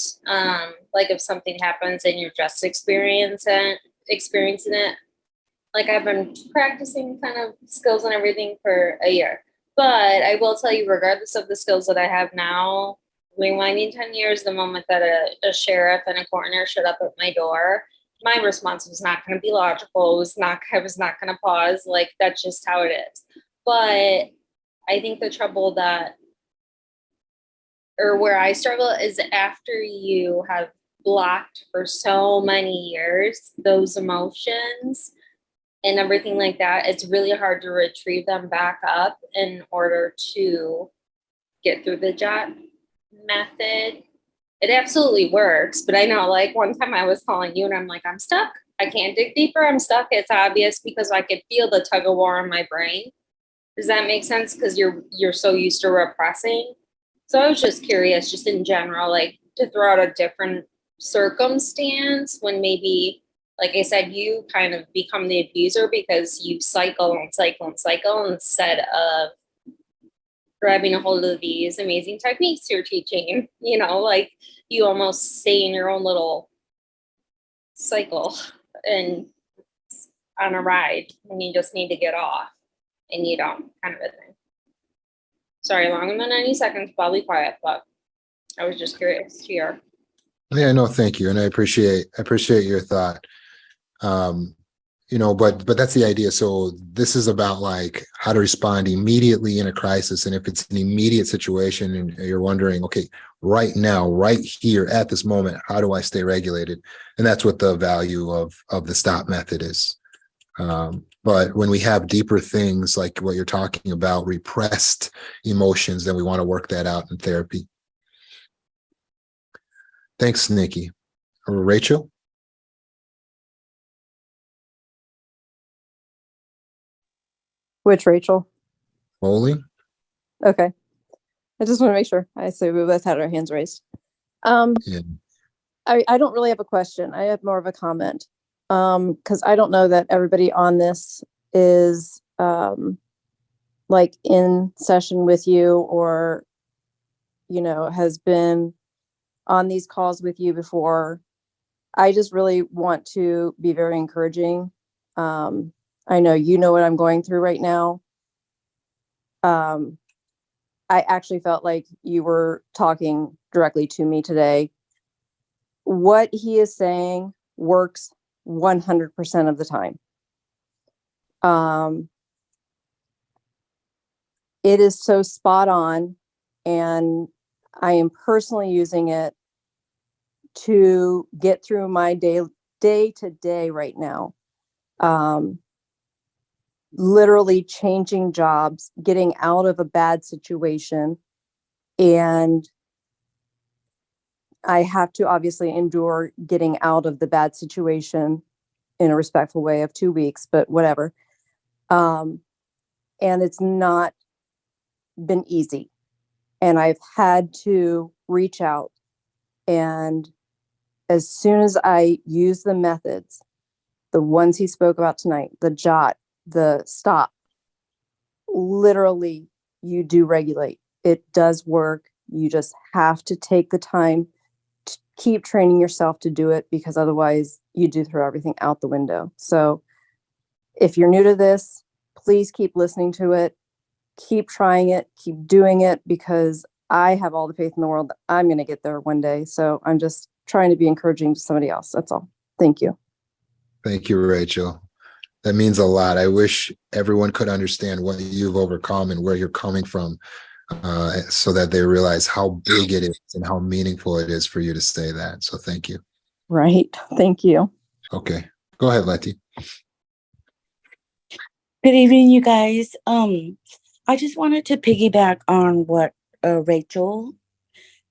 like if something happens and you're just experiencing it. Like I've been practicing kind of skills and everything for a year. But I will tell you, regardless of the skills that I have now, rewinding 10 years, the moment that a sheriff and a coroner showed up at my door, my response was not going to be logical. I was not going to pause. Like that's just how it is. But I think the trouble where I struggle is after you have blocked for so many years those emotions and everything like that, it's really hard to retrieve them back up in order to get through the JOT method. It absolutely works, but I know like one time I was calling you and I'm like, I'm stuck. I can't dig deeper. I'm stuck. It's obvious because I could feel the tug of war in my brain. Does that make sense? Because you're so used to repressing. So I was just curious, just in general, like to throw out a different circumstance when maybe, like I said, you kind of become the abuser because you cycle and cycle and cycle instead of grabbing a hold of these amazing techniques you're teaching. You know, like you almost stay in your own little cycle and on a ride when you just need to get off and you don't, kind of a thing. Sorry, longer than 90 seconds, probably quiet, but I was just curious to hear. Yeah, no, thank you. And I appreciate your thought. But that's the idea. So this is about like how to respond immediately in a crisis. And if it's an immediate situation and you're wondering, okay, right now, right here at this moment, how do I stay regulated? And that's what the value of the stop method is. But when we have deeper things like what you're talking about, repressed emotions, then we want to work that out in therapy. Thanks, Nikki. Rachel? Which Rachel? Foley? Okay. I just want to make sure. I say we both had our hands raised. Yeah. I don't really have a question. I have more of a comment. Because I don't know that everybody on this is like in session with you or, has been on these calls with you before. I just really want to be very encouraging. I know you know what I'm going through right now. I actually felt like you were talking directly to me today. What he is saying works 100% of the time. It is so spot on, and I am personally using it to get through my day to day right now. literally changing jobs, getting out of a bad situation. And I have to obviously endure getting out of the bad situation in a respectful way of 2 weeks, but whatever. And it's not been easy. And I've had to reach out. And as soon as I use the methods, the ones he spoke about tonight, the jot, the stop, literally you do regulate. It does work. You just have to take the time to keep training yourself to do it, because otherwise you do throw everything out the window. So if you're new to this, please keep listening to it, keep trying it, keep doing it, because I have all the faith in the world that I'm going to get there one day. So I'm just trying to be encouraging to somebody else. That's all. Thank you. Thank you, Rachel. That means a lot. I wish everyone could understand what you've overcome and where you're coming from, so that they realize how big it is and how meaningful it is for you to say that. So thank you. Right. Thank you. Okay. Go ahead, Letty. Good evening, you guys. I just wanted to piggyback on what Rachel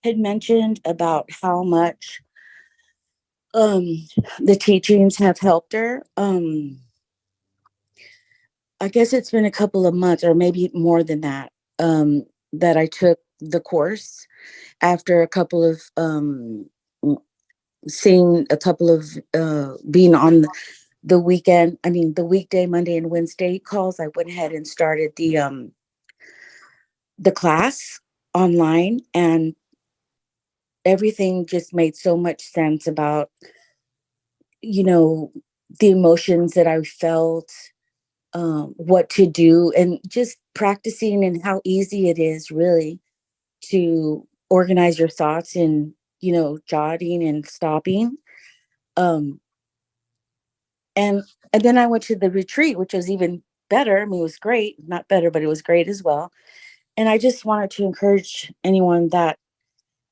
had mentioned about how much the teachings have helped her. I guess it's been a couple of months, or maybe more than that, that I took the course after a couple of seeing a couple of being on the weekend. I mean, the weekday, Monday and Wednesday calls. I went ahead and started the class online, and everything just made so much sense about, you know, the emotions that I felt, what to do, and just practicing, and how easy it is really to organize your thoughts and, you know, jotting and stopping. Um, and then I went to the retreat, which was even better. I mean, it was great, not better, but it was great as well. And I just wanted to encourage anyone that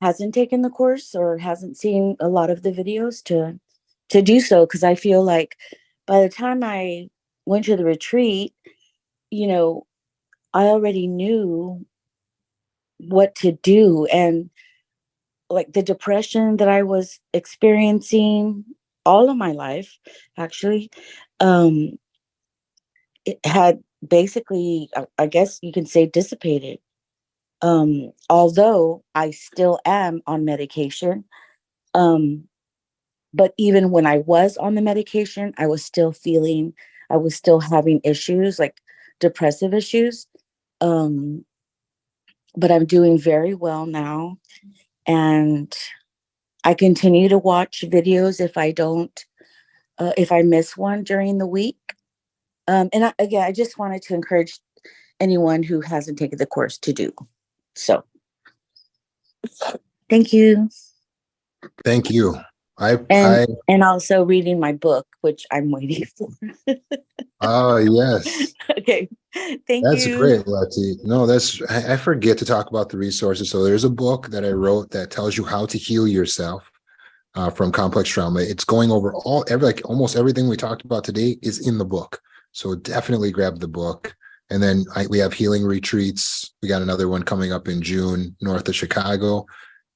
hasn't taken the course or hasn't seen a lot of the videos to do so, because I feel like by the time I went to the retreat, you know, I already knew what to do. And like the depression that I was experiencing all of my life, actually, um, it had basically, I guess you can say, dissipated. Although I still am on medication. But even when I was on the medication, I was still having issues, like depressive issues. Um, but I'm doing very well now. And I continue to watch videos if I don't, if I miss one during the week. Again, I just wanted to encourage anyone who hasn't taken the course to do so. Thank you. Thank you. And also reading my book, which I'm waiting for. Oh, yes. Okay. Thank That's you. great, Letty. No, I forget to talk about the resources. So there's a book that I wrote that tells you how to heal yourself from complex trauma. It's going over almost everything we talked about today is in the book. So definitely grab the book. And then we have healing retreats. We got another one coming up in June, north of Chicago.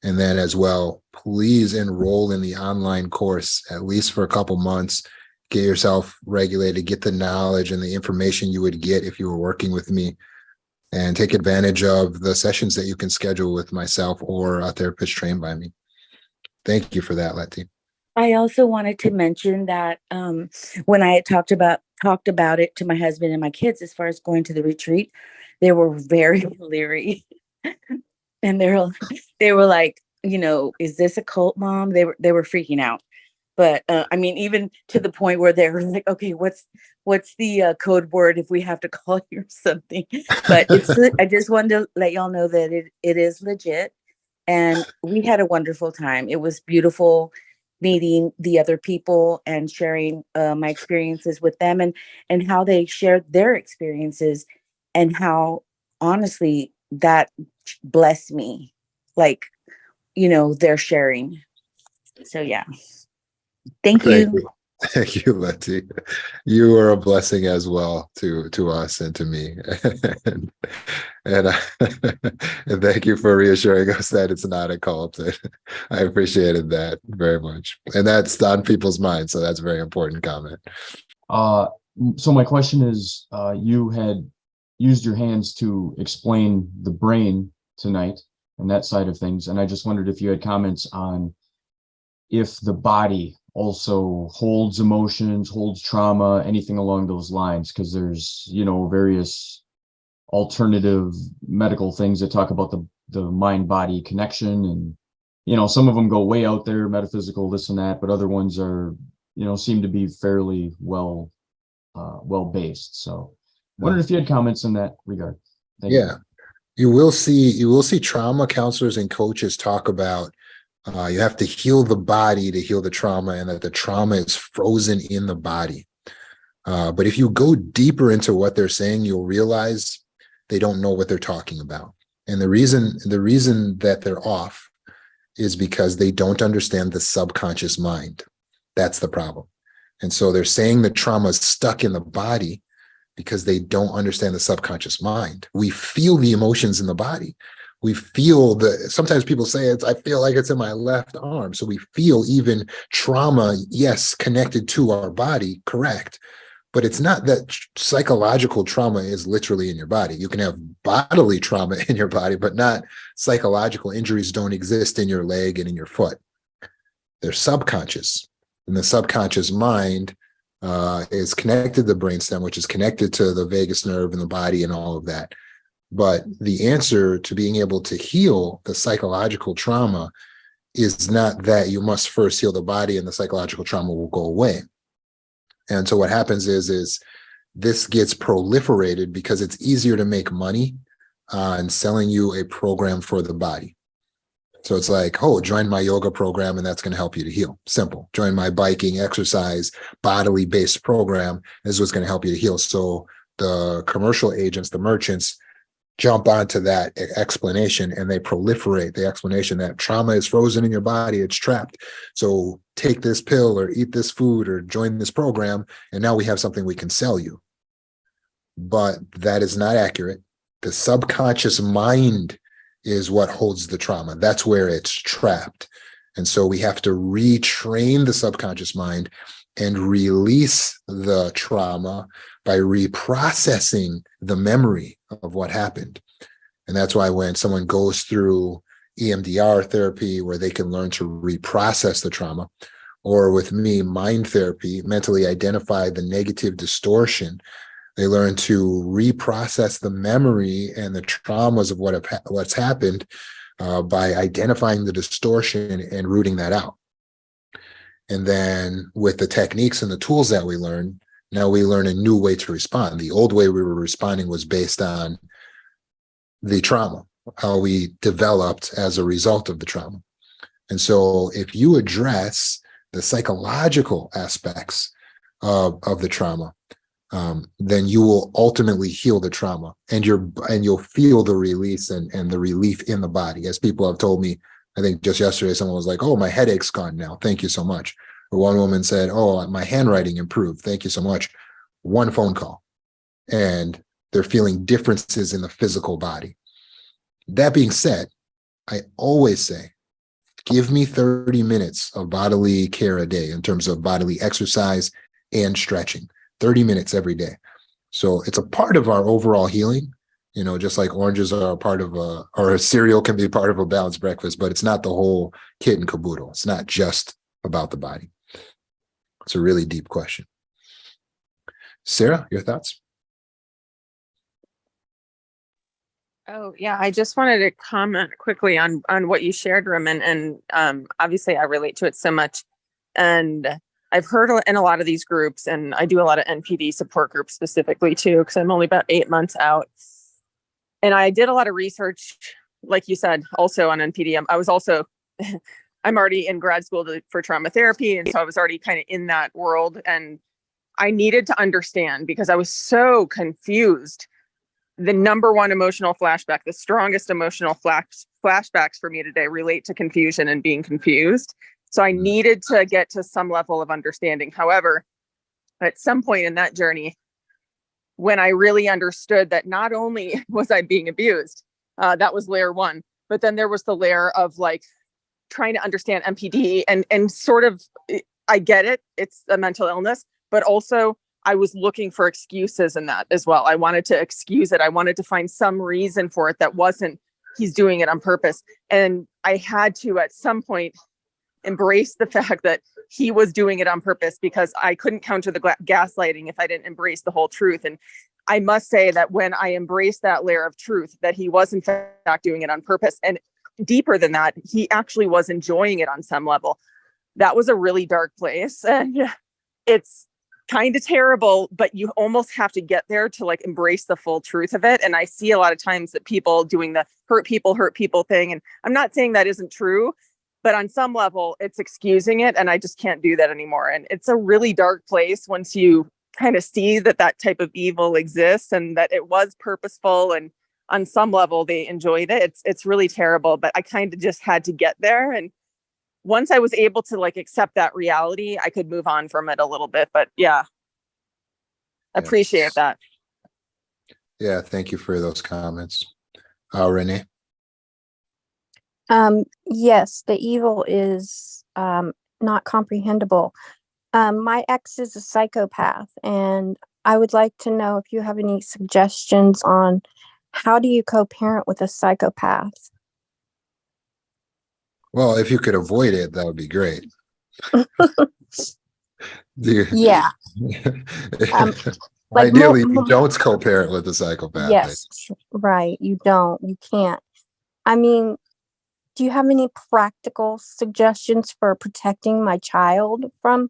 And then as well, please enroll in the online course, at least for a couple months. Get yourself regulated, get the knowledge and the information you would get if you were working with me, and take advantage of the sessions that you can schedule with myself or a therapist trained by me. Thank you for that, Letty. I also wanted to mention that when I had talked about it to my husband and my kids as far as going to the retreat, they were very leery. And they were like, you know, is this a cult, Mom? They were freaking out. But I mean, even to the point where they were like, okay, what's the code word if we have to call you or something? But I just wanted to let y'all know that it is legit. And we had a wonderful time. It was beautiful meeting the other people and sharing my experiences with them, and how they shared their experiences, and how honestly that blessed me, like, you know, their sharing. So yeah. Thank you. Thank you, Letty. You are a blessing as well to us and to me. and and thank you for reassuring us that it's not a cult. I appreciated that very much. And that's on people's minds, so that's a very important comment. So my question is, you had used your hands to explain the brain tonight and that side of things, and I just wondered if you had comments on if the body also holds emotions, holds trauma, anything along those lines, because there's, various alternative medical things that talk about the mind-body connection, and some of them go way out there, metaphysical, this and that, but other ones are, seem to be fairly well based. So wondered if you had comments in that regard. Thank you. You will see trauma counselors and coaches talk about you have to heal the body to heal the trauma, and that the trauma is frozen in the body. But if you go deeper into what they're saying, you'll realize they don't know what they're talking about. And the reason that they're off is because they don't understand the subconscious mind. That's the problem. And so they're saying the trauma is stuck in the body because they don't understand the subconscious mind. We feel the emotions in the body. We feel sometimes people say I feel like it's in my left arm. So we feel even trauma, yes, connected to our body, correct. But it's not that psychological trauma is literally in your body. You can have bodily trauma in your body, but not psychological. Injuries don't exist in your leg and in your foot. They're subconscious. And the subconscious mind is connected to the brainstem, which is connected to the vagus nerve in the body and all of that. But the answer to being able to heal the psychological trauma is not that you must first heal the body and the psychological trauma will go away. And so what happens is this gets proliferated because it's easier to make money on selling you a program for the body. So it's like, oh, join my yoga program and that's going to help you to heal. Simple. Join my biking, exercise, bodily based program. This is what's going to help you to heal. So the commercial agents, the merchants, jump onto that explanation and they proliferate the explanation that trauma is frozen in your body, it's trapped. So take this pill or eat this food or join this program, and now we have something we can sell you. But that is not accurate. The subconscious mind is what holds the trauma. That's where it's trapped. And so we have to retrain the subconscious mind and release the trauma by reprocessing the memory of what happened. And that's why when someone goes through EMDR therapy, where they can learn to reprocess the trauma, or with me, mind therapy, mentally identify the negative distortion, they learn to reprocess the memory and the traumas of what's happened by identifying the distortion and rooting that out. And then with the techniques and the tools that we learn, now we learn a new way to respond. The old way we were responding was based on the trauma, how we developed as a result of the trauma. And so if you address the psychological aspects of the trauma, then you will ultimately heal the trauma, and you'll feel the release and the relief in the body. As people have told me, I think just yesterday, someone was like, oh, my headache's gone now. Thank you so much. Or one woman said, oh, my handwriting improved. Thank you so much. One phone call. And they're feeling differences in the physical body. That being said, I always say, give me 30 minutes of bodily care a day in terms of bodily exercise and stretching, 30 minutes every day. So it's a part of our overall healing, just like oranges are a part of or a cereal can be part of a balanced breakfast, but it's not the whole kit and caboodle. It's not just about the body. It's a really deep question. Sarah, your thoughts? Oh, yeah. I just wanted to comment quickly on what you shared, Roman. And obviously I relate to it so much. And I've heard in a lot of these groups, and I do a lot of NPD support groups specifically too, because I'm only about 8 months out. And I did a lot of research, like you said, also on NPD. I'm already in grad school for trauma therapy. And so I was already kind of in that world. And I needed to understand, because I was so confused. The number one emotional flashback, the strongest emotional flashbacks for me today relate to confusion and being confused. So I needed to get to some level of understanding. However, at some point in that journey, when I really understood that not only was I being abused, that was layer one, but then there was the layer of like trying to understand MPD and sort of, I get it, it's a mental illness, but also I was looking for excuses in that as well. I wanted to excuse it. I wanted to find some reason for it that wasn't he's doing it on purpose. And I had to, at some point, embrace the fact that he was doing it on purpose, because I couldn't counter the gaslighting if I didn't embrace the whole truth. And I must say that when I embraced that layer of truth, that he was in fact doing it on purpose, and deeper than that, he actually was enjoying it on some level. That was a really dark place, and it's kind of terrible, but you almost have to get there to like embrace the full truth of it. And I see a lot of times that people doing the hurt people thing, and I'm not saying that isn't true, but on some level it's excusing it, and I just can't do that anymore. And it's a really dark place once you kind of see that that type of evil exists and that it was purposeful, and on some level they enjoyed it. It's really terrible, but I kind of just had to get there. And once I was able to like accept that reality, I could move on from it a little bit. But yeah, appreciate that. Yeah, thank you for those comments. Renee? Yes, the evil is not comprehensible. My ex is a psychopath, and I would like to know if you have any suggestions on how do you co-parent with a psychopath? Well, if you could avoid it, that would be great. Yeah. Like Ideally, you don't co-parent with a psychopath. Yes, right. You don't. You can't. I mean, do you have any practical suggestions for protecting my child from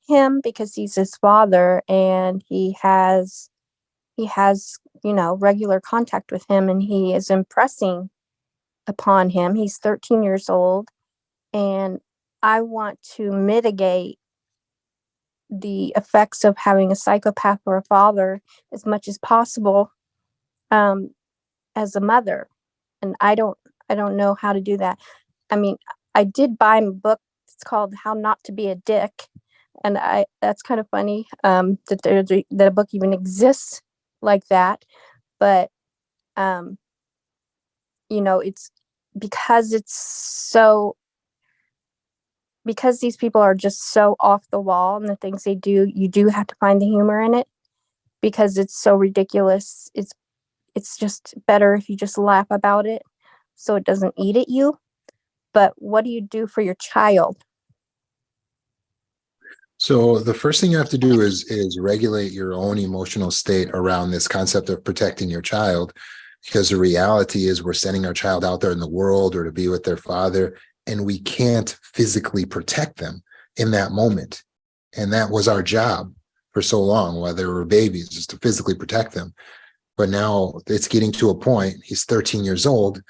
him, because he's his father and he has regular contact with him, and he is impressing upon him. He's 13 years old, and I want to mitigate the effects of having a psychopath or a father as much as possible as a mother. And I don't know how to do that. I mean, I did buy him a book. It's called How Not to Be a Dick. And that's kind of funny that a book even exists like that. But, it's because these people are just so off the wall and the things they do, you do have to find the humor in it because it's so ridiculous. It's just better if you just laugh about it so it doesn't eat at you. But what do you do for your child? So the first thing you have to do is regulate your own emotional state around this concept of protecting your child, because the reality is we're sending our child out there in the world or to be with their father, and we can't physically protect them in that moment. And that was our job for so long while they were babies, is to physically protect them. But now it's getting to a point, he's 13 years old,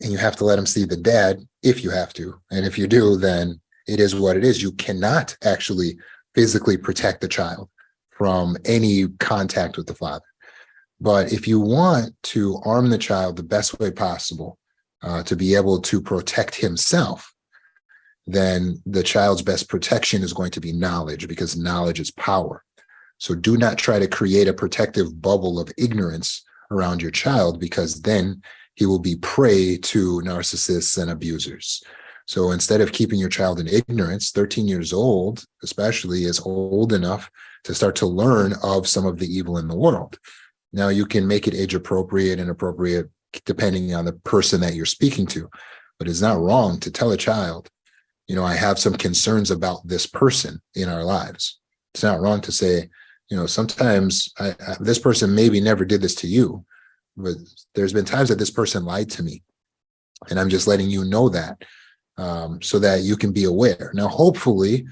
and you have to let him see the dad if you have to. And if you do, then it is what it is. You cannot actually physically protect the child from any contact with the father. But if you want to arm the child the best way possible to be able to protect himself, then the child's best protection is going to be knowledge, because knowledge is power. So do not try to create a protective bubble of ignorance around your child, because then he will be prey to narcissists and abusers. So instead of keeping your child in ignorance, 13 years old, especially, is old enough to start to learn of some of the evil in the world. Now, you can make it age appropriate and appropriate depending on the person that you're speaking to, but it's not wrong to tell a child, I have some concerns about this person in our lives. It's not wrong to say, sometimes this person maybe never did this to you, but there's been times that this person lied to me, and I'm just letting you know that so that you can be aware. Now, hopefully,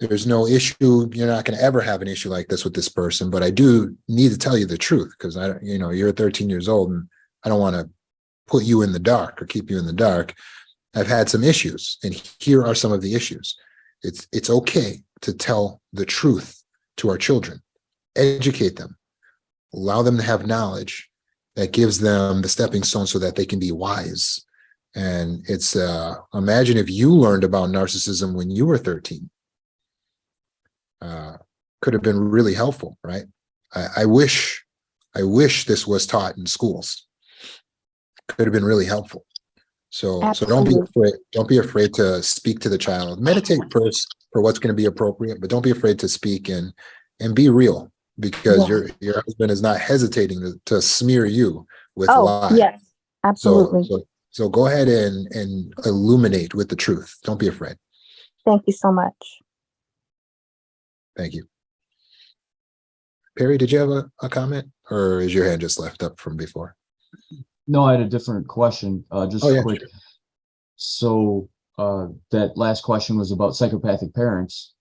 there's no issue. You're not going to ever have an issue like this with this person, but I do need to tell you the truth, because you're 13 years old, and I don't want to put you in the dark or keep you in the dark. I've had some issues, and here are some of the issues. It's okay to tell the truth to our children, educate them, allow them to have knowledge that gives them the stepping stone so that they can be wise And it's imagine if you learned about narcissism when you were 13. Could have been really helpful, right? I wish this was taught in schools. Could have been really helpful. So don't be afraid. Don't be afraid to speak to the child. Meditate first for what's going to be appropriate, but don't be afraid to speak and be real, because your husband is not hesitating to smear you with lies. Yes, absolutely. So go ahead and illuminate with the truth. Don't be afraid. Thank you so much. Thank you. Perry, did you have a comment, or is your hand just left up from before? No, I had a different question. Just quick. Sure. So that last question was about psychopathic parents.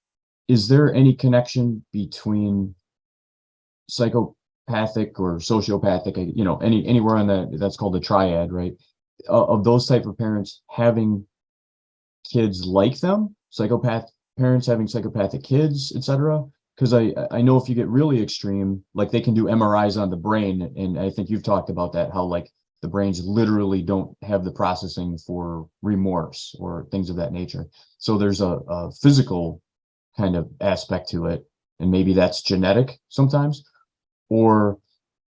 Is there any connection between psychopathic or sociopathic, anywhere on that's called a triad, right? Of those type of parents having kids like them, psychopath parents having psychopathic kids, etc. Because I know if you get really extreme, like they can do MRIs on the brain, and I think you've talked about that, how like the brains literally don't have the processing for remorse or things of that nature. So there's a physical kind of aspect to it, and maybe that's genetic sometimes, or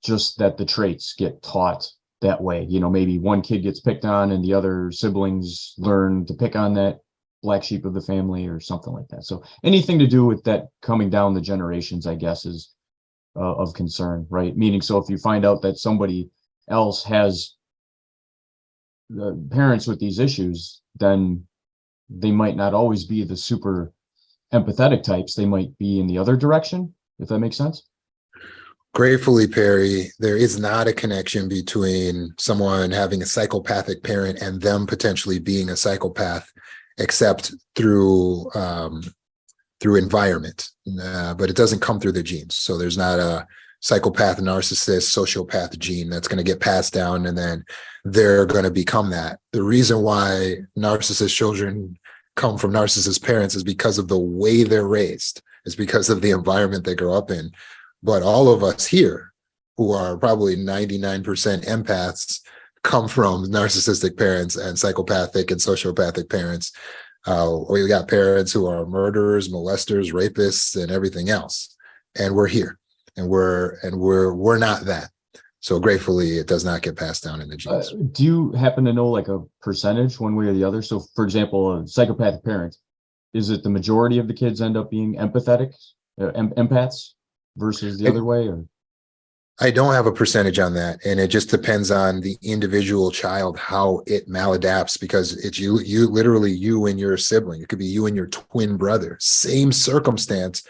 just that the traits get taught that way. Maybe one kid gets picked on and the other siblings learn to pick on that black sheep of the family or something like that. So anything to do with that coming down the generations, I guess, is of concern, right? Meaning, so if you find out that somebody else has parents with these issues, then they might not always be the super empathetic types. They might be in the other direction, if that makes sense. Gratefully, Perry, there is not a connection between someone having a psychopathic parent and them potentially being a psychopath, except through environment. But it doesn't come through the genes. So there's not a psychopath, narcissist, sociopath gene that's going to get passed down and then they're going to become that. The reason why narcissist children come from narcissist parents is because of the way they're raised. It's because of the environment they grow up in. But all of us here, who are probably 99% empaths, come from narcissistic parents and psychopathic and sociopathic parents. We got parents who are murderers, molesters, rapists, and everything else. And we're here, and we're not that. So gratefully, it does not get passed down in the genes. Do you happen to know like a percentage one way or the other? So, for example, a psychopathic parent, is it the majority of the kids end up being empathetic, empaths, versus the other way? Or I don't have a percentage on that, and it just depends on the individual child how it maladapts, because it's you literally you and your sibling. It could be you and your twin brother, same circumstance,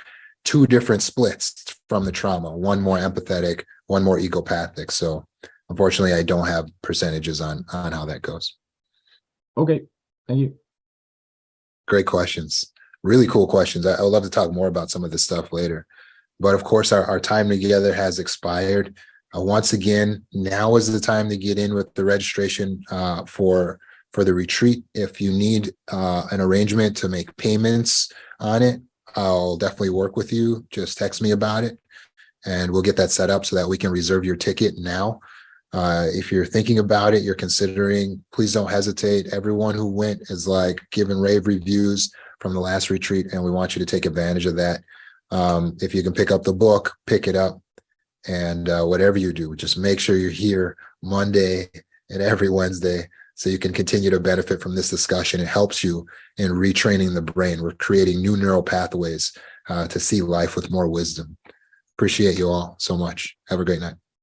two different splits from the trauma, one more empathetic, one more egopathic. So unfortunately, I don't have percentages on how that goes. Okay, thank you. Great questions, really cool questions. I would love to talk more about some of this stuff later. But of course, our time together has expired. Once again, now is the time to get in with the registration for the retreat. If you need an arrangement to make payments on it, I'll definitely work with you. Just text me about it, and we'll get that set up so that we can reserve your ticket now. If you're thinking about it, you're considering, please don't hesitate. Everyone who went is like giving rave reviews from the last retreat, and we want you to take advantage of that. If you can pick up the book, pick it up, and whatever you do, just make sure you're here Monday and every Wednesday so you can continue to benefit from this discussion. It helps you in retraining the brain. We're creating new neural pathways to see life with more wisdom. Appreciate you all so much. Have a great night.